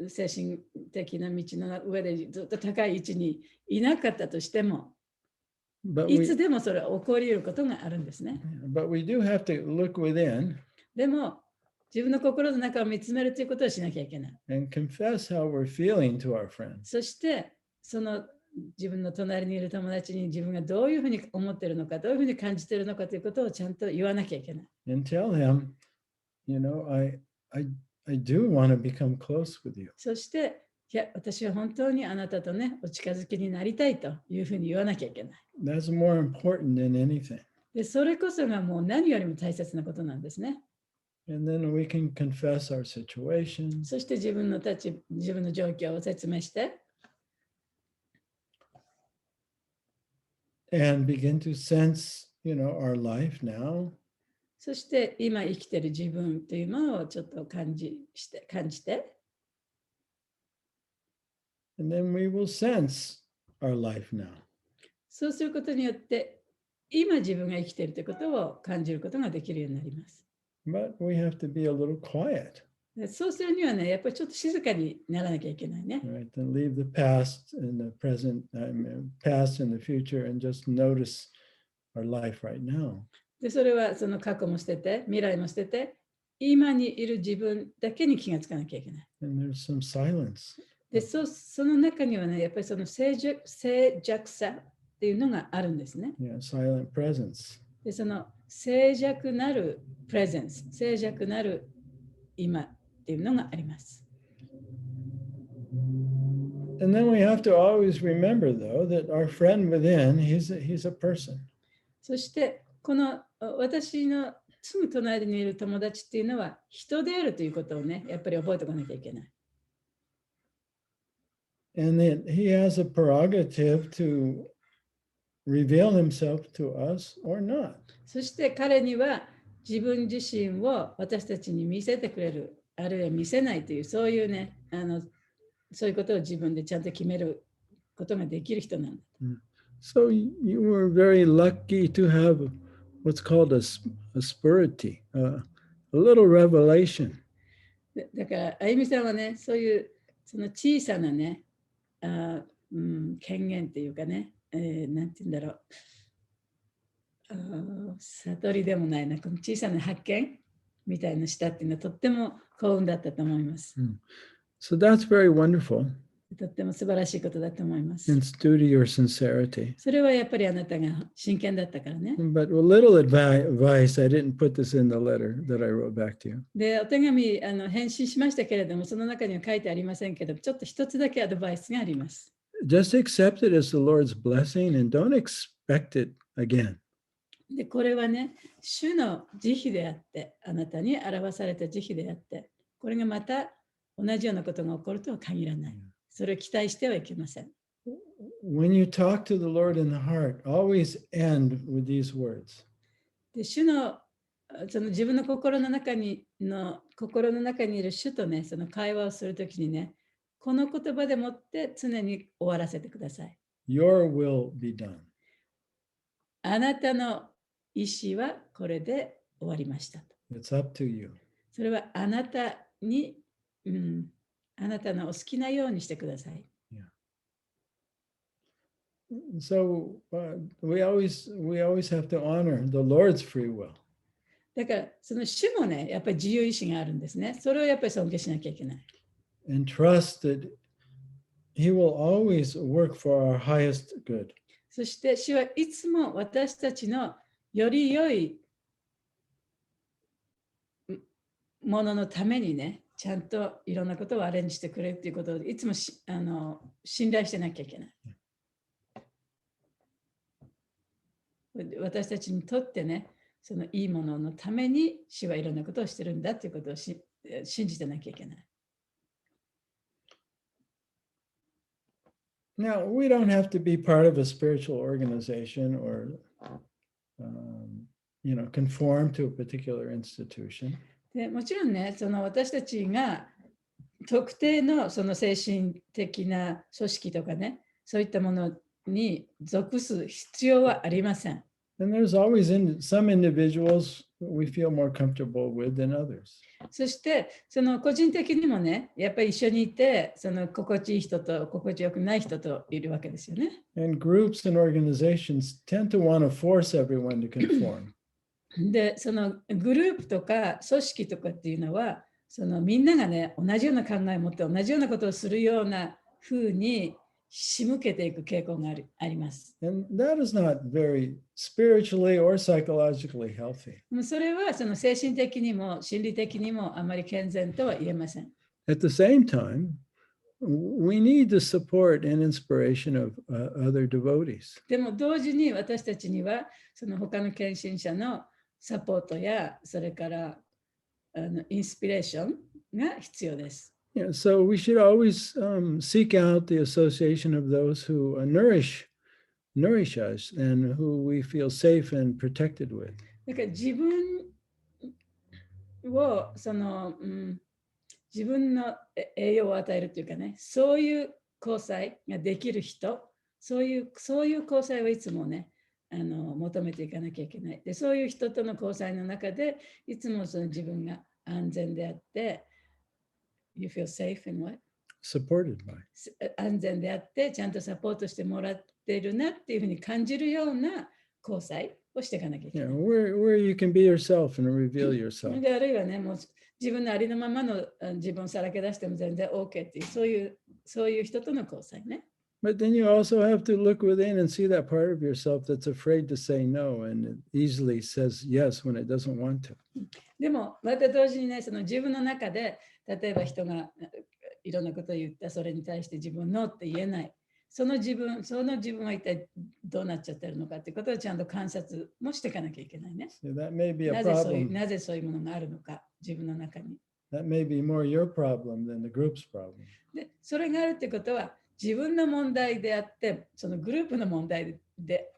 S1: 精神的な道の上でずっと高い位置にいなかったとしても、いつでもそれは起こり得ることがあるんですね。
S3: But we do have to look within
S1: でも、自分の心の中を見つめるということをしなきゃいけない。
S3: and confess how we're feeling to our friends.
S1: そして、自分の隣にいる友達に自分がどういうふうに思っているのか、どういうふうに感じているのかということをちゃんと言わなきゃいけない。
S3: And tell him, I do want to become close with you.
S1: そして、いや、私は本当にあなたとね、お近づきになりたいというふうに言わなきゃいけない。
S3: That's more important than anything.
S1: で、それこそがもう何よりも大切なことなんですね。
S3: And then we can confess our situation.
S1: そして自分の状況を説明して、
S3: and begin to sense, our life now.
S1: そして今生きている自分というものをちょっと感じて、
S3: And then we will sense our life now.
S1: そうすることによって、今自分が生きているということを感じることができるようになります。
S3: But we have to be a little quiet.
S1: そうするにはね、やっぱりちょっと静かにならなきゃいけないね。
S3: Right? And leave the past and the present, past and the future, and just notice our life right now.
S1: で、それはその過去も捨てて、未来も捨てて、今にいる自分だけに気がつかなきゃいけない。
S3: And there's some silence.
S1: で、その中にはね、やっぱりその静寂さっていうのがあるんですね。
S3: Yeah, silent presence.
S1: で、その静寂なるプレゼンス、静寂なる今っていうのがあります。
S3: And then we have to always remember, though, that our friend within, he's a person.
S1: そして、この私のすぐ隣にいる友達っていうのは人であるということをね、やっぱり覚えておかなきゃいけない。
S3: And that he has a prerogative to reveal himself to us or not.
S1: そして彼には自分自身を私たちに見せてくれる、あるいは見せないという、そういうね、そういうことを自分でちゃんと決めることができる人なんだ。
S3: So you were very lucky to have what's called a spirity, a little revelation.
S1: だから、あゆみさんはね、そういうその小さなね、権限っていうかね、なんて言うんだろう。悟りでもないな、この小さな発見みたいなしたっていうのはとっても幸運だったと思います。
S3: So that's very wonderful.
S1: とっても素晴らしいことだと思います。
S3: And it's due to your sincerity.
S1: それはやっぱりあなたが真剣だったからね。
S3: But a little advice, I didn't put this in the letter that I wrote back to you.
S1: で、お手紙返信しましたけれども、その中には書いてありませんけど、ちょっと一つだけアドバイスがあります。
S3: Just accept it as the Lord's blessing and don't expect it again.
S1: で、これはね、主の慈悲であって、あなたに表された慈悲であって、これがまた同じようなことが起こるとは限らない。それを期待してはいけません。
S3: When you talk to the Lord in the heart, always end with these words.
S1: で、主のその自分の心の中にいる主とね、その会話をするときにね、この言葉でもって常に終わらせてください。
S3: Your will be done.
S1: あなたの意思はこれで終わりましたと。
S3: It's up to you.
S1: それはあなたに、あなたのお好きなようにしてください。
S3: Yeah. So we always have to honor the Lord's free will.
S1: だからその主もね、やっぱり自由意志があるんですね。それをやっぱり尊敬しなきゃいけない。
S3: And trust that He will always work for our highest good.
S1: そして主はいつも私たちのより良いもののためにね、ちゃんといろんなことをアレンジしてくれるということをいつも信頼してなきゃいけない。私たちにとってね、そのいいもののために主はいろんなことをしてるんだということを信じてなきゃいけない。
S3: Now, we don't have to be part of a spiritual organization or, conform to a particular institution.
S1: でもちろんね、その私たちが特定のその精神的な組織とかね、そういったものに属す必要はありません。
S3: And there's always some individuals we feel more comfortable with than others.
S1: そしてその個人的にもね、やっぱり一緒にいて、その心地いい人と心地よくない人といるわけですよね。
S3: And groups and organizations tend to want to force everyone to conform.
S1: で、そのグループとか組織とかっていうのは、そのみんながね、同じような考えを持って同じようなことをするような風に仕向けていく傾向があります。
S3: And that is not very spiritually or psychologically healthy.
S1: それはその精神的にも心理的にもあまり健全とは言えません。
S3: At the same time, we need the support and inspiration of other devotees.
S1: でも同時に私たちにはその他の献身者のサポートやそれからインスピレーションが必要です。
S3: Yeah, so we should always seek out the association of those who nourish us and who we feel safe and protected with.
S1: だから自分を自分の栄養を与えるというかね、そういう交際ができる人、そういう交際をいつもね、求めていかなきゃいけない。で、そういう人との交際の中で、いつもその自分が安全であって、You feel safe in what?
S3: Supported by.
S1: 安全であって、ちゃんとサポートしてもらっているなっていうふうに感じるような交際をしていかなきゃいけない。
S3: Where you can be yourself and reveal yourself.
S1: であるいはね、もう自分のありのままの自分をさらけ出しても全然 OK っていう、そういう人との交際ね。
S3: But then you also have to look within and see that part of yourself that's afraid to say no and it easily says yes when it doesn't want to.
S1: でも、また同時にね、その自分の中で、例えば人がいろんなことを言った、それに対して自分のって言えない。その自分は一体どうなっちゃってるのかっていうことをちゃんと観察もしていかなきゃいけないね。
S3: So that may be a
S1: なぜそういうものがあるのか、自分の中に。
S3: That may be more your problem than the group's problem.
S1: で、それがあるってことは、自分の問題であって、そのグループの問題で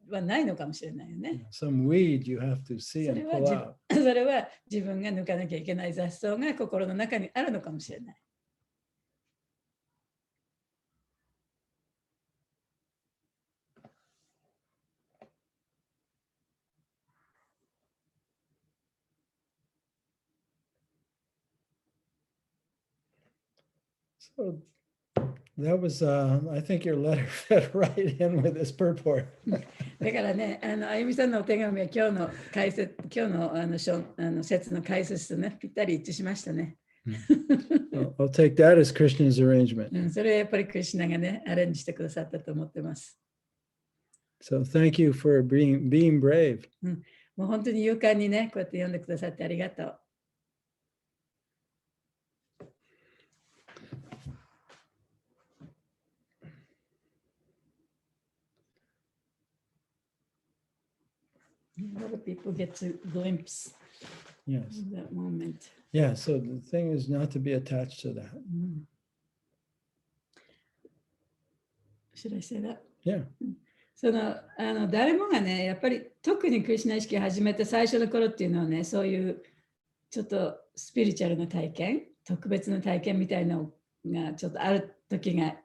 S1: はないのかもしれないよね。
S3: Some weed you have to see and pull out.
S1: それは自分が抜かなきゃいけない雑草が心の中にあるのかもしれない。
S3: So that was, I think your letter fit right in with this purport.
S1: だからね、あゆみさんのお手紙は今日の説の解説とね、ぴったり一致しましたね。
S3: I'll take that as Krishna's arrangement.
S1: それはやっぱりクリシュナがね、アレンジしてくださったと思ってます。
S3: So thank you for being brave.
S1: もう本当に勇敢にね、こうやって読んでくださってありがとう。A lot of people get to glimpse
S3: Yes.
S1: that moment.
S3: Yeah, so the thing is not to be attached to that.
S1: Should I say that?
S3: Yeah.
S1: 誰もがね、やっぱり特にクリシュナ意識を始めた最初の頃っていうのはね、そういうちょっとスピリチュアルな体験、特別な体験みたいなのがちょっとある時が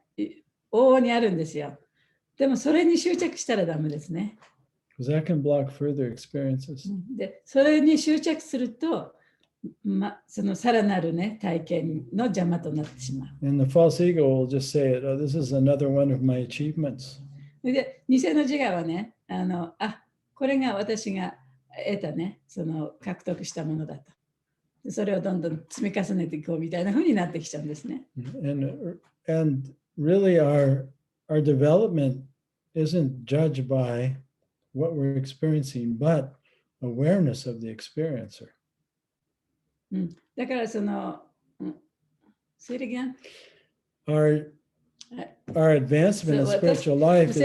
S1: 往々にあるんですよ。でもそれに執着したらダメですね。
S3: Because that can block further experiences.
S1: で、それに執着すると、そのさらなるね、体験の邪魔となってしまう。
S3: And the false ego will just say, oh, this is another one of my achievements.
S1: で、偽の自我はね、これが私が得たね、その獲得したものだと。でそれをどんどん積み重ねていこうみたいな風になってきちゃうんですね。
S3: And really our development isn't judged by what we're experiencing, but awareness of the experiencer.
S1: だからその、say it again.
S3: Our advancement in spiritual life is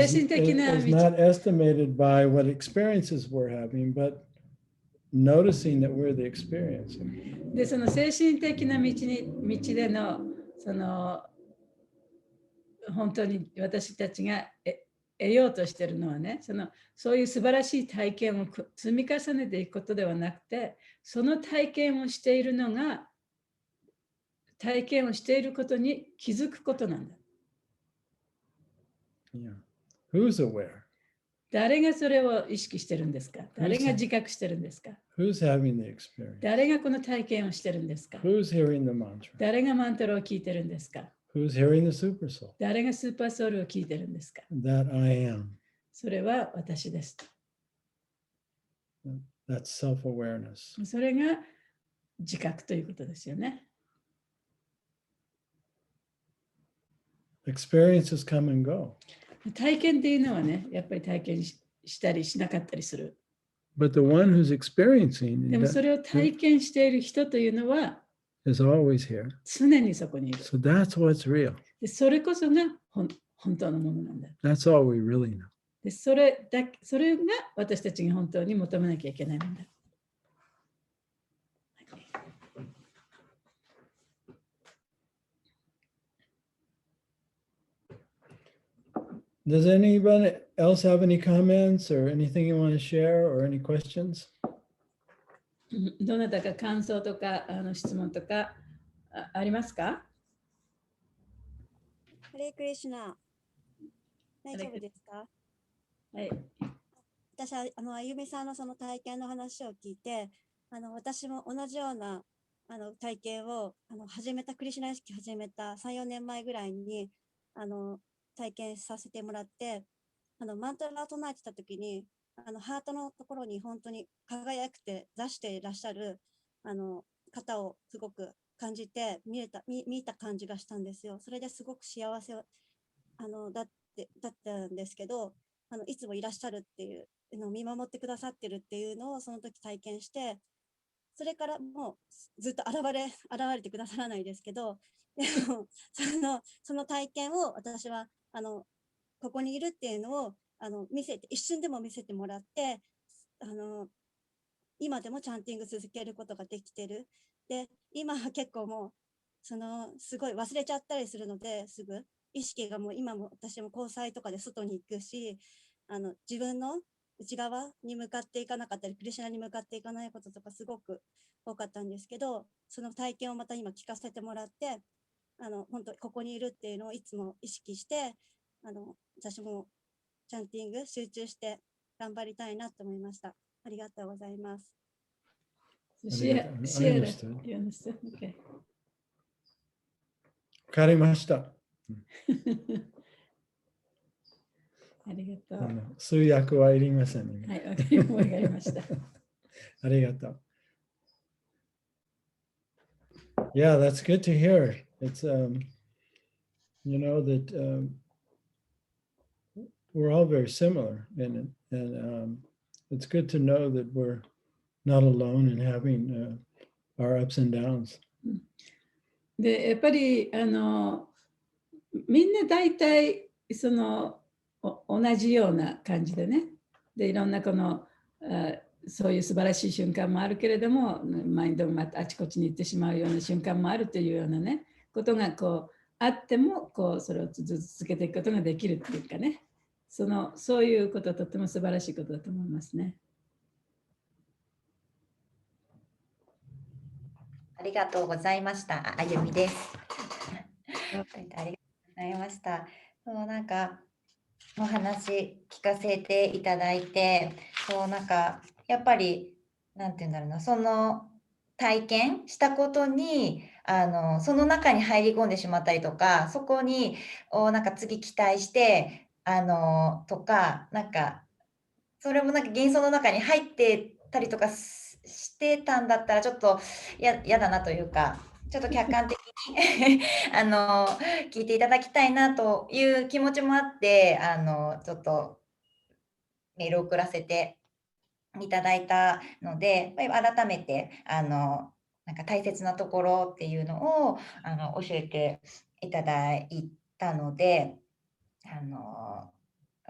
S3: not estimated by what experiences we're having, but noticing that we're the experiencer.
S1: で、その精神的な道での、その本当に私たちが得ようとしているのはね、そういう素晴らしい体験を積み重ねていくことではなくて、その体験をしているのが、体験をしていることに気づくことなんだ。
S3: Yeah. Who's aware?
S1: 誰がそれを意識してるんですか？誰が自覚してるんですか？
S3: Who's having the experience?
S1: 誰がこの体験をしてるんですか？
S3: Who's hearing the mantra?
S1: 誰がマントラを聞いてるんですか？
S3: Who's hearing the super soul?
S1: 誰がスーパーソウルを聞いてるんですか？
S3: That I am.
S1: それは私です。
S3: That's self-awareness.
S1: それが自覚ということですよね。
S3: Experiences come and go.
S1: 体験っていうのはね、やっぱり体験したりしなかったりする。
S3: But the one who's experiencing
S1: でもそれを体験している人というのは
S3: is always here.
S1: 常にそこにいる。
S3: So that's what's real.
S1: でそれこそが本当のものなんだ。
S3: That's all we really know.
S1: でそれが私たちが本当に求めなきゃいけないものだ。
S3: Does anyone else have any comments or anything you want to share or any questions?
S1: どなたか感想とか質問とかありますか？
S6: ハレークリシュナ。大丈夫ですか？
S1: はい。
S6: 私はあゆみさんのその体験の話を聞いて、私も同じような体験をクリシュナ意識始めた3、4年前ぐらいに体験させてもらって、マントラを唱えてた時にハートのところに本当に輝くて出していらっしゃる方をすごく感じて見た感じがしたんですよ。それですごく幸せだったんですけど、いつもいらっしゃるっていうのを見守ってくださってるっていうのをその時体験して、それからもうずっと現れてくださらないですけど、でもその体験を私はここにいるっていうのを一瞬でも見せてもらって、今でもチャンティング続けることができてる。で、今は結構もうすごい忘れちゃったりするので、すぐ意識がもう今も私も交際とかで外に行くし、自分の内側に向かっていかなかったり、クリシュナに向かっていかないこととかすごく多かったんですけど、その体験をまた今聞かせてもらって、本当ここにいるっていうのをいつも意識して、私もチャンティング集中して頑張りたいなと思いました。ありがとうございます。
S1: Share it. You understand? Okay.
S3: わかりました。
S1: ありがとう。
S3: 通訳はいりませんね。
S1: はい、わかりました。
S3: ありがとう。Yeah, that's good to hear. It's you know that we're all very similar, and it's good to know that we're not alone in having our ups and downs.
S1: で、やっぱりみんな大体同じような感じでね。で、いろんなそういう素晴らしい瞬間もあるけれども、マインドもあちこちに行ってしまうような瞬間もあるというようなね、ことがあってもそれを続けていくことができるっていうかね、そういうことはとても素晴らしいことだと思いますね。
S2: ありがとうございました。あゆみです。ありがとうございました。なんかお話聞かせていただいて、なんかやっぱりなんていうんだろうな、その体験したことにその中に入り込んでしまったりとか、そこになんか次期待してとか、なんかそれもなんか幻想の中に入ってたりとかしてたんだったらちょっとやだなというか、ちょっと客観的に聞いていただきたいなという気持ちもあって、ちょっとメールを送らせていただいたので、改めてなんか大切なところっていうのを教えていただいたので、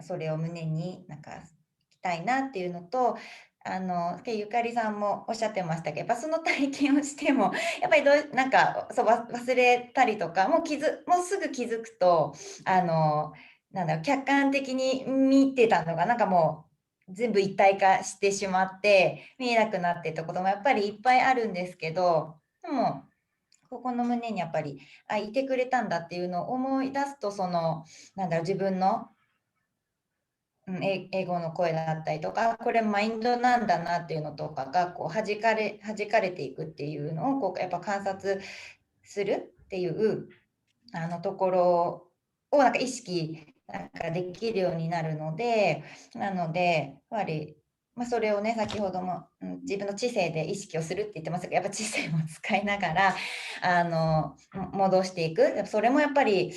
S2: それを胸になんかきたいなっていうのと、ゆかりさんもおっしゃってましたけど、やっぱその体験をしてもやっぱりなんか忘れたりとか、もうすぐ気づくとなんだろう、客観的に見てたのがなんかもう全部一体化してしまって見えなくなってたこともやっぱりいっぱいあるんですけど、でもここの胸にやっぱりいてくれたんだっていうのを思い出すと、なんだろう、自分の英語の声だったりとか、これマインドなんだなっていうのとかがこう弾かれていくっていうのをこうやっぱ観察するっていうところをなんか意識なんかできるようになるので、なのでやっぱり、それをね先ほども、自分の知性で意識をするって言ってましたけど、やっぱ知性も使いながら戻していく。それもやっぱり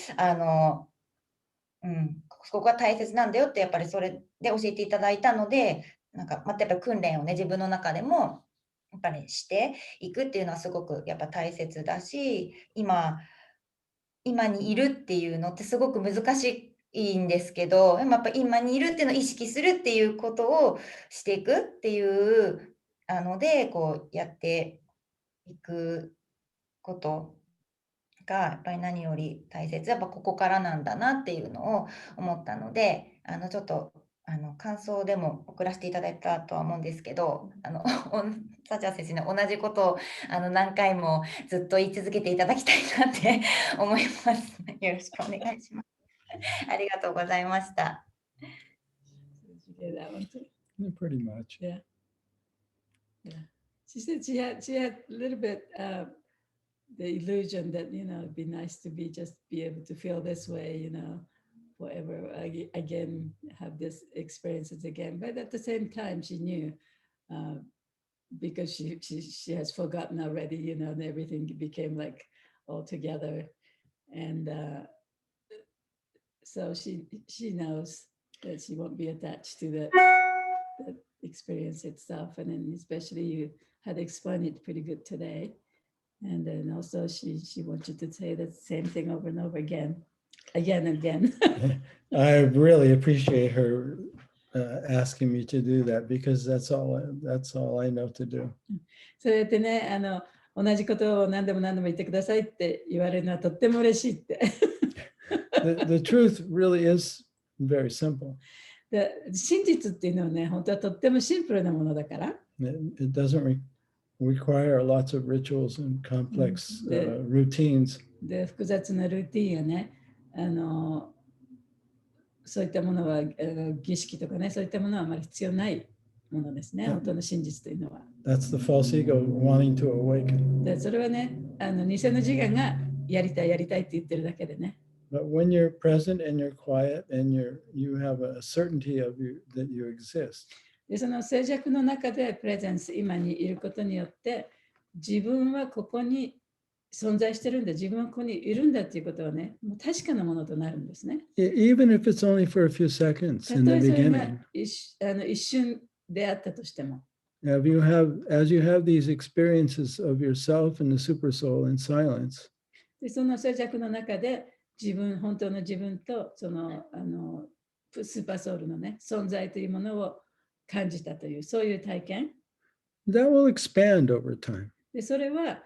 S2: ここが大切なんだよってやっぱりそれで教えていただいたので、なんかまたやっぱ訓練をね自分の中でもやっぱりしていくっていうのはすごくやっぱ大切だし、今にいるっていうのってすごく難しいんですけど、でもやっぱ今にいるっていうのを意識するっていうことをしていくっていうでこうやっていくことがやっぱり何より大切、やっぱここからなんだなっていうのを思ったので、ちょっと感想でも送らせていただいたとは思うんですけど、サチャ先生の同じことを何回もずっと言い続けていただきたいなって思います。よろしくお願いします。ありがとうございました。
S3: Pretty much.
S1: Yeah. Yeah. She said she had a little bit the illusion that, it'd be nice to be able to feel this way, forever again, have this experiences again. But at the same time, she knew because she has forgotten already, and everything became like all together. And so she knows that she won't be attached to the experience itself. And then especially you had explained it pretty good today. And then also she wants you to say the same thing over and over again and again.
S3: I really appreciate her asking me to do that because that's all I know to do.
S1: そうやってね、同じことを何度も言ってくださいって言われるのはとっても嬉しいって。
S3: The truth really is very simple.
S1: 真実っていうのはね、本当はとってもシンプルなものだから。
S3: It doesn't require lots of rituals and complex routines.
S1: で、複雑なルーティンやね、そういったものは、儀式とかね、そういったものはあまり必要ないものですね、本当の真実というのは。
S3: That's the false ego wanting to awaken.
S1: で、それはね、偽の自我がやりたいって言ってるだけでね。
S3: But when you're present and you're quiet and you have a certainty of that you exist.
S1: で、その静寂の中でプレゼンス、今にいることによって、自分はここに存在してるんだ、自分はここにいるんだっていうことはね、もう確かなものとなるんですね。
S3: Even if it's only for a few seconds in the beginning.
S1: 一瞬であったとしても。
S3: As you have these experiences of yourself and the super soul in silence.
S1: で、その静寂の中で、本当の自分とそのスーパーソウルのね、存在というものを感じたという、そういう体験。
S3: That will expand over time.
S1: で、それは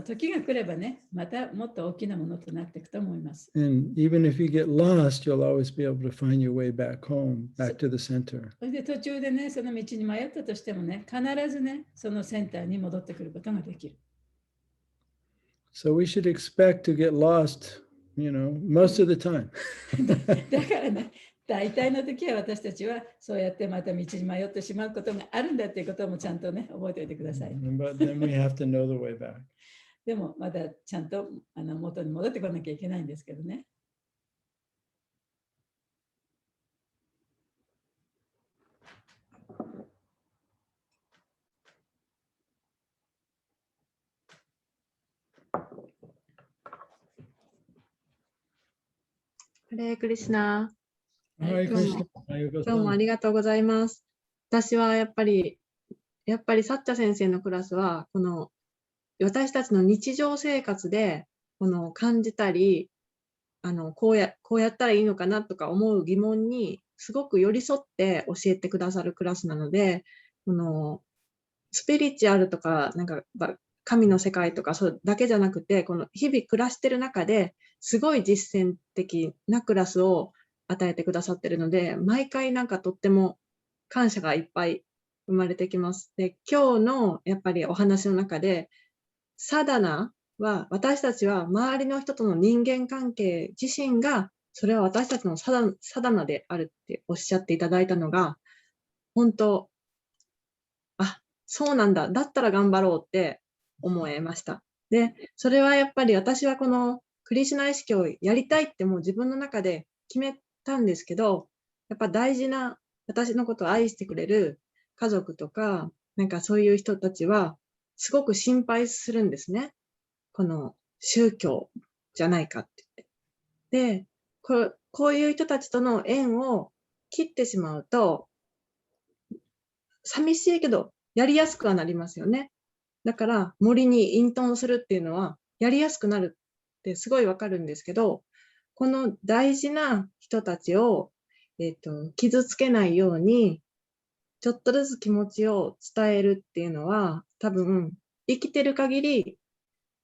S1: 時が来ればね、またもっと大きなものとなっていくと思います。
S3: And even if you get lost, you'll always be able to find your way back home, back to the center.
S1: それで途中でね、その道に迷ったとしてもね、必ずね、そのセンターに戻ってくることができる。
S3: So we should expect to get lost, most of the time.
S1: だからね、大体の時は私たちはそうやってまた道に迷ってしまうことがあるんだっていうこともちゃんとね、覚えておいてください。
S3: But then we have to know the way back.
S1: でもまだちゃんと元に戻ってこなきゃいけないんですけどね。
S7: ハレークリシュナ。
S3: Hare Krishna.
S7: 今日もありがとうございます。私はやっぱりサッチャ先生のクラスは、この私たちの日常生活で感じたり、こうやったらいいのかなとか思う疑問にすごく寄り添って教えてくださるクラスなので、スピリチュアルとか、なんか神の世界とかそうだけじゃなくて、この日々暮らしてる中ですごい実践的なクラスを与えてくださってるので、毎回なんかとっても感謝がいっぱい生まれてきます。で、今日のやっぱりお話の中で、サダナは私たちは周りの人との人間関係自身がそれは私たちのサダナであるっておっしゃっていただいたのが、本当、あ、そうなんだ。だったら頑張ろうって思いました。で、それはやっぱり私はこのクリシュナ意識をやりたいってもう自分の中で決めたんですけど、やっぱ大事な私のことを愛してくれる家族とか、なんかそういう人たちはすごく心配するんですね。この宗教じゃないかって言って。で、こういう人たちとの縁を切ってしまうと、寂しいけどやりやすくはなりますよね。だから森に隠遁するっていうのはやりやすくなるってすごいわかるんですけど、この大事な人たちを、傷つけないように、ちょっとずつ気持ちを伝えるっていうのは、多分生きてる限り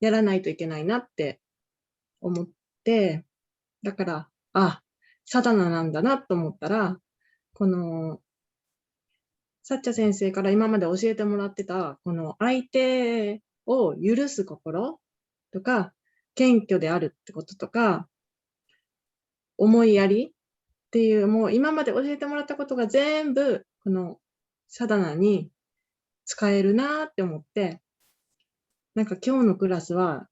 S7: やらないといけないなって思って、だから、サダナなんだなと思ったら、このサッチャ先生から今まで教えてもらってた、この相手を許す心とか、謙虚であるってこととか、思いやりっていう、もう今まで教えてもらったことが全部、このサダナに使えるなって思って、なんか今日のクラスは、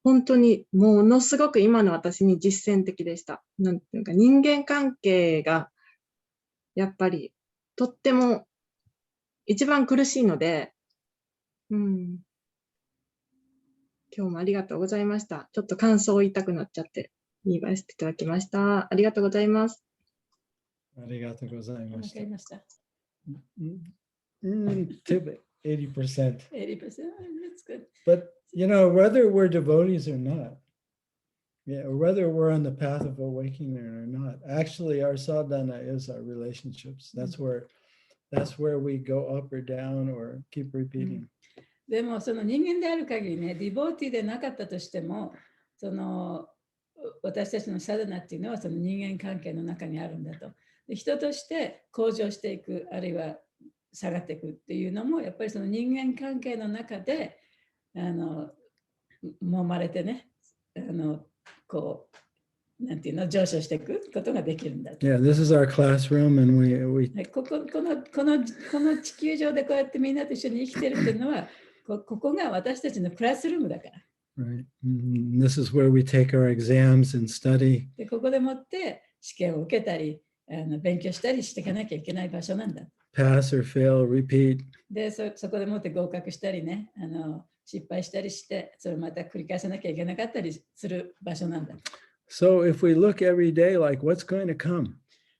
S7: 本当にものすごく今の私に実践的でした。なんていうか人間関係がやっぱりとっても一番苦しいので、今日もありがとうございました。ちょっと感想を言いたくなっちゃって言わせていただきました。ありがとうございます。
S3: ありがとうございました。
S1: わかりました。
S3: 80%.
S1: 80%. That's good.
S3: But whether we're devotees or not, or whether we're on the path of awakening or not, actually our sadhana is our relationships. That's where we go up or down or keep repeating.
S1: でもその人間である限りね、ディボーティーでなかったとしても、その私たちのサダナっていうのはその人間関係の中にあるんだと。で、人として向上していく、あるいは下がっていくっていうのも、やっぱりその人間関係の中で揉まれてね、こう、なんていうの、上昇していくことができるんだと。
S3: Yeah, this is our classroom, and we
S1: この地球上でこうやってみんなと一緒に生きてるっていうのは、ここが私たちのクラスルームだから。
S3: right. This is where we take our exams and study.
S1: で、ここでもって試験を受けたり、勉強したりしていかなきゃいけない場所なんだ。
S3: Pass or fail, repeat.
S1: で、そこでもって合格したりね、失敗したりして、それをまた繰り返さなきゃいけなかったりする場所なんだ。
S3: So if we look every day like what's going to come,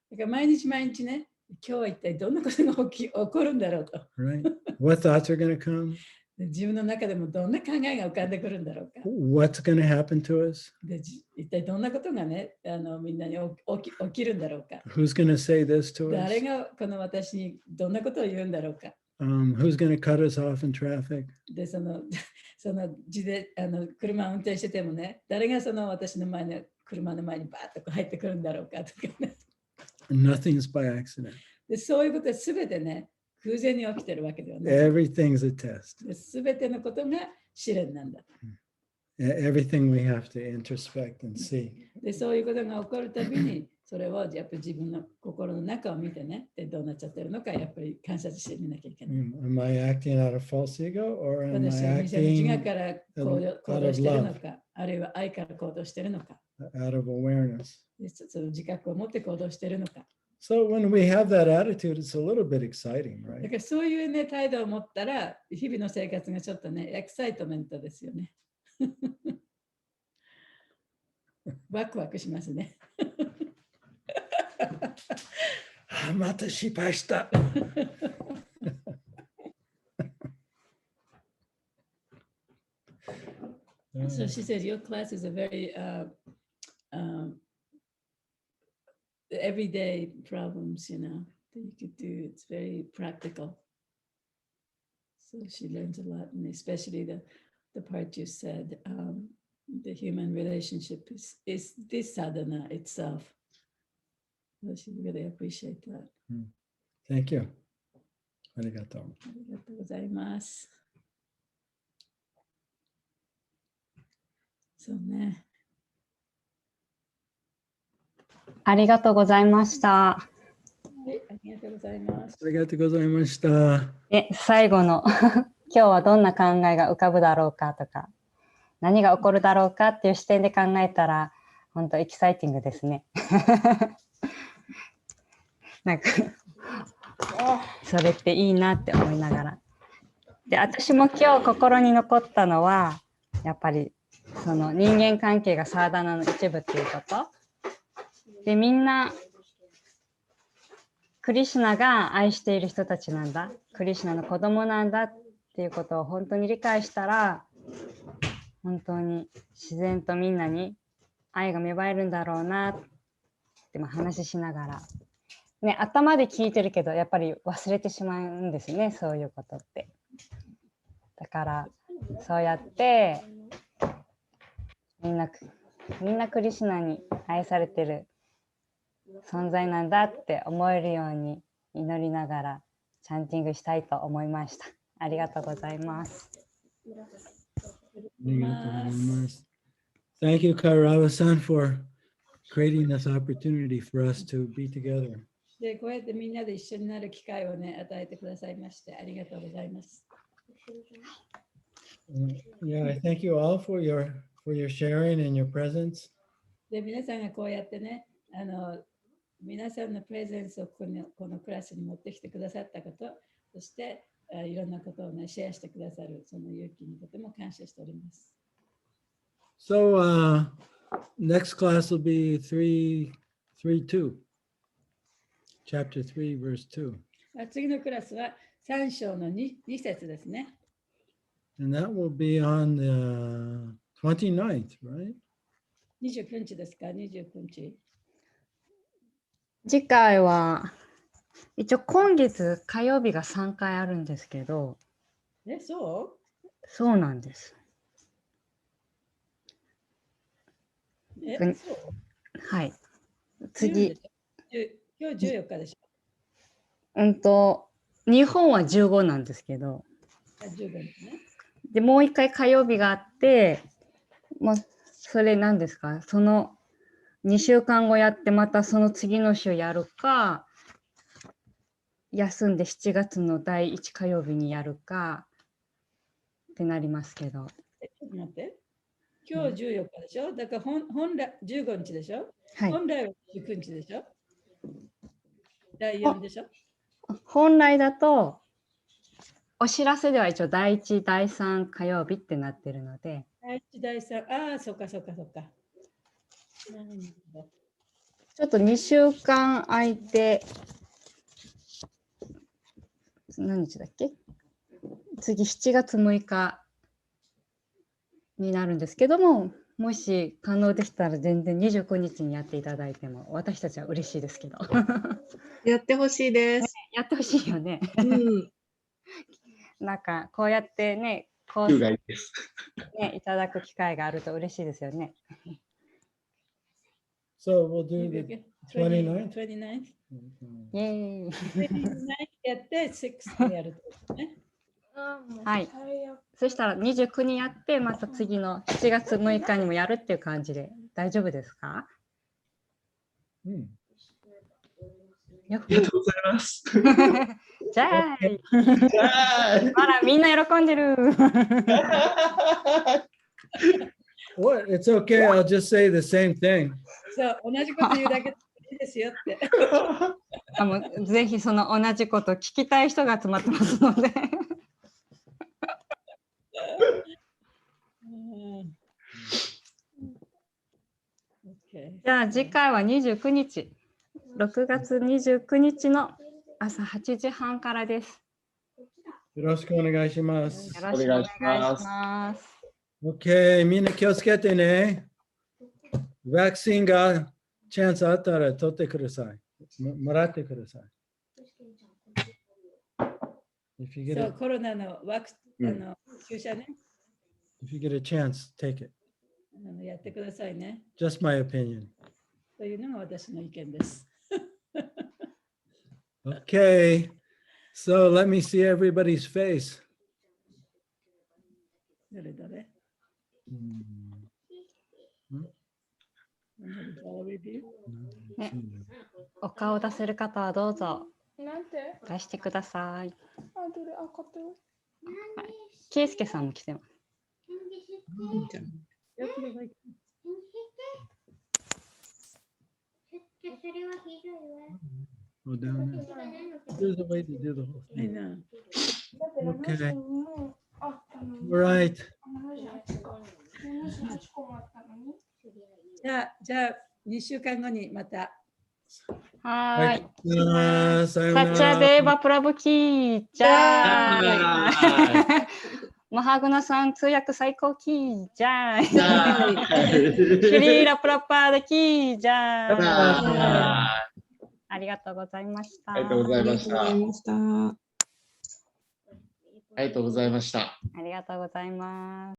S1: だから毎日毎日ね、今日は一体どんなことが起こるんだろうと。
S3: right? What thoughts are going to come?
S1: 自分の中でもどんな考えが浮かんでくるんだろうか。
S3: What's going to happen to us?
S1: で、一体どんなことがね、みんなに起きるんだろうか。
S3: Who's going to say this to us?
S1: 誰がこの私にどんなことを言うんだろうか。
S3: Who's going to cut us off in traffic?
S1: で、その車を運転しててもね、誰がその私の車の前にバーッと入ってくるんだろうかとかね。
S3: Nothing's by accident.
S1: で、そういうことはすべてね、偶然に起きてるわけではない。
S3: Everything's a test.
S1: すべてのことが試練なんだ。
S3: Everything we have to introspect and see.
S1: で、そういうことが起こるたびに、それをやっぱり自分の心の中を見てね、でどうなっちゃってるのか、やっぱり観察してみなきゃいけない。
S3: Am I acting out of false ego or am I
S1: 私は自我
S3: acting
S1: から行動しているのか、あるいは愛から行動しているのか、
S3: out of awareness?
S1: でその自覚を持って行動しているのか。
S3: So when we have that attitude, it's a little bit exciting,
S1: だ
S3: right?
S1: からそういうね、態度を持ったら、日々の生活がちょっとね、エキサイトメントですよね。ワクワクしますね。
S3: また失敗した。
S1: So she said, your class is a very everyday problems, that you could do. It's very practical. So she learns a lot, and especially the part you said, the human relationship is this sadhana itself. So she really appreciate that.
S3: Thank you. ありがとう。
S1: ありがとうございます。そうね。
S5: ありがとうございました。
S1: はい、ありがとうございます。
S3: ありがとうございました。
S5: 最後の今日はどんな考えが浮かぶだろうかとか、何が起こるだろうかっていう視点で考えたら、本当エキサイティングですね。なんかそれっていいなって思いながら。で、私も今日心に残ったのは、やっぱりその人間関係がサーダナの一部っていうこと。で、みんなクリシュナが愛している人たちなんだ。クリシュナの子供なんだっていうことを本当に理解したら、本当に自然とみんなに愛が芽生えるんだろうなって話しながら。ね、頭で聞いてるけど、やっぱり忘れてしまうんですね、そういうことって。だから、そうやって、みんなクリシュナに愛されてる存在なんだって思えるように祈りながらチャンティングしたいと思いました。ありがとうございます。
S3: ありがとうございます。Thank you, Kairawa-san, for creating this opportunity for us to be together.
S1: で、こうやってみんなで一緒になる機会をね、与えてくださいまして、ありがとうございます。
S3: Yeah, I thank you all for your sharing and your presence.
S1: で、皆さんがこうやってね、皆さんのプレゼンスをこのクラスに持ってきてくださったこと、そしていろんなことをね、シェアしてくださる、その勇気にとても感謝しております。
S3: So, next class will be 3:2, chapter 3, verse 2.
S1: 次のクラスは3章の 2節ですね。
S3: And that will be on the 29th, right?
S1: 29日ですか、29日。
S5: 次回は、一応今月火曜日が3回あるんですけど。そうなんです。
S1: そう
S5: はい。次。
S1: 今日14日でし
S5: ょ。日本は15なんですけど。
S1: 15日ね。
S5: で、もう一回火曜日があって、それ何ですか、その2週間後やって、またその次の週やるか、休んで7月の第1火曜日にやるかってなりますけど。
S1: ちょっと待って。今日14日でしょ。だから本来15日でしょ。はい、本来は19日でしょ。第4でしょ。
S5: 本来だと、お知らせでは一応第1、第3火曜日ってなってるので。
S1: 第1、第3、ああ、そっか。ちょ
S5: っと2週間空いて、何日だっけ？次7月6日になるんですけども、もし可能でしたら全然29日にやっていただいても私たちは嬉しいですけど。
S7: やってほしいです。
S5: やってほしいよね。なんかこうやってね、いただく機会があると嬉しいですよね。
S3: So we'll do the 29th?
S5: イェーイ。
S1: やって6やるとね。
S5: はい。そしたら29にやって、また次の7月6日にもやるっていう感じで大丈夫ですか？
S3: うん。
S8: ありがとうございます。
S5: じゃあ、あら、みんな喜んでる。
S3: What? It's okay. I'll just say the same thing.
S1: そう、同じこと言うだけでいいですよって。
S5: ぜひその同じこと聞きたい人が集まってますので。じゃあ次回は29日、6月29日の朝8時半からです。
S3: よろしくお願いします。
S5: よろしくお願いします。
S3: OK、みんな気をつけてね。ワクチンがチャンスあったら取ってください。もらってください。
S1: そう、コロナのワクチン、注射ね。
S3: If you get a chance, take it.
S1: やってくださいね。
S3: Just my opinion.
S1: というのが私の意見です。
S3: Okay, so let me see everybody's face.
S1: どれどれ
S5: ね、お顔を出せる方はどうぞ出してください。ケイスケさんも来てます。
S3: Go down there. There's a way to do the whole
S1: I
S3: thing.
S1: know.
S3: Okay. All right.
S1: じゃあ2週間後にまた。
S5: はーい。
S3: さよ
S5: サチャ
S3: なら。
S5: デーバプラブキーじゃーい。マハグナさん通訳最高キーじゃーい。シュリーラプラパーダキーじゃーい。ありがとうございました。
S8: ありがとうございました。
S7: ありがとうございました。
S8: ありがとうございました。
S5: ありがとうございます。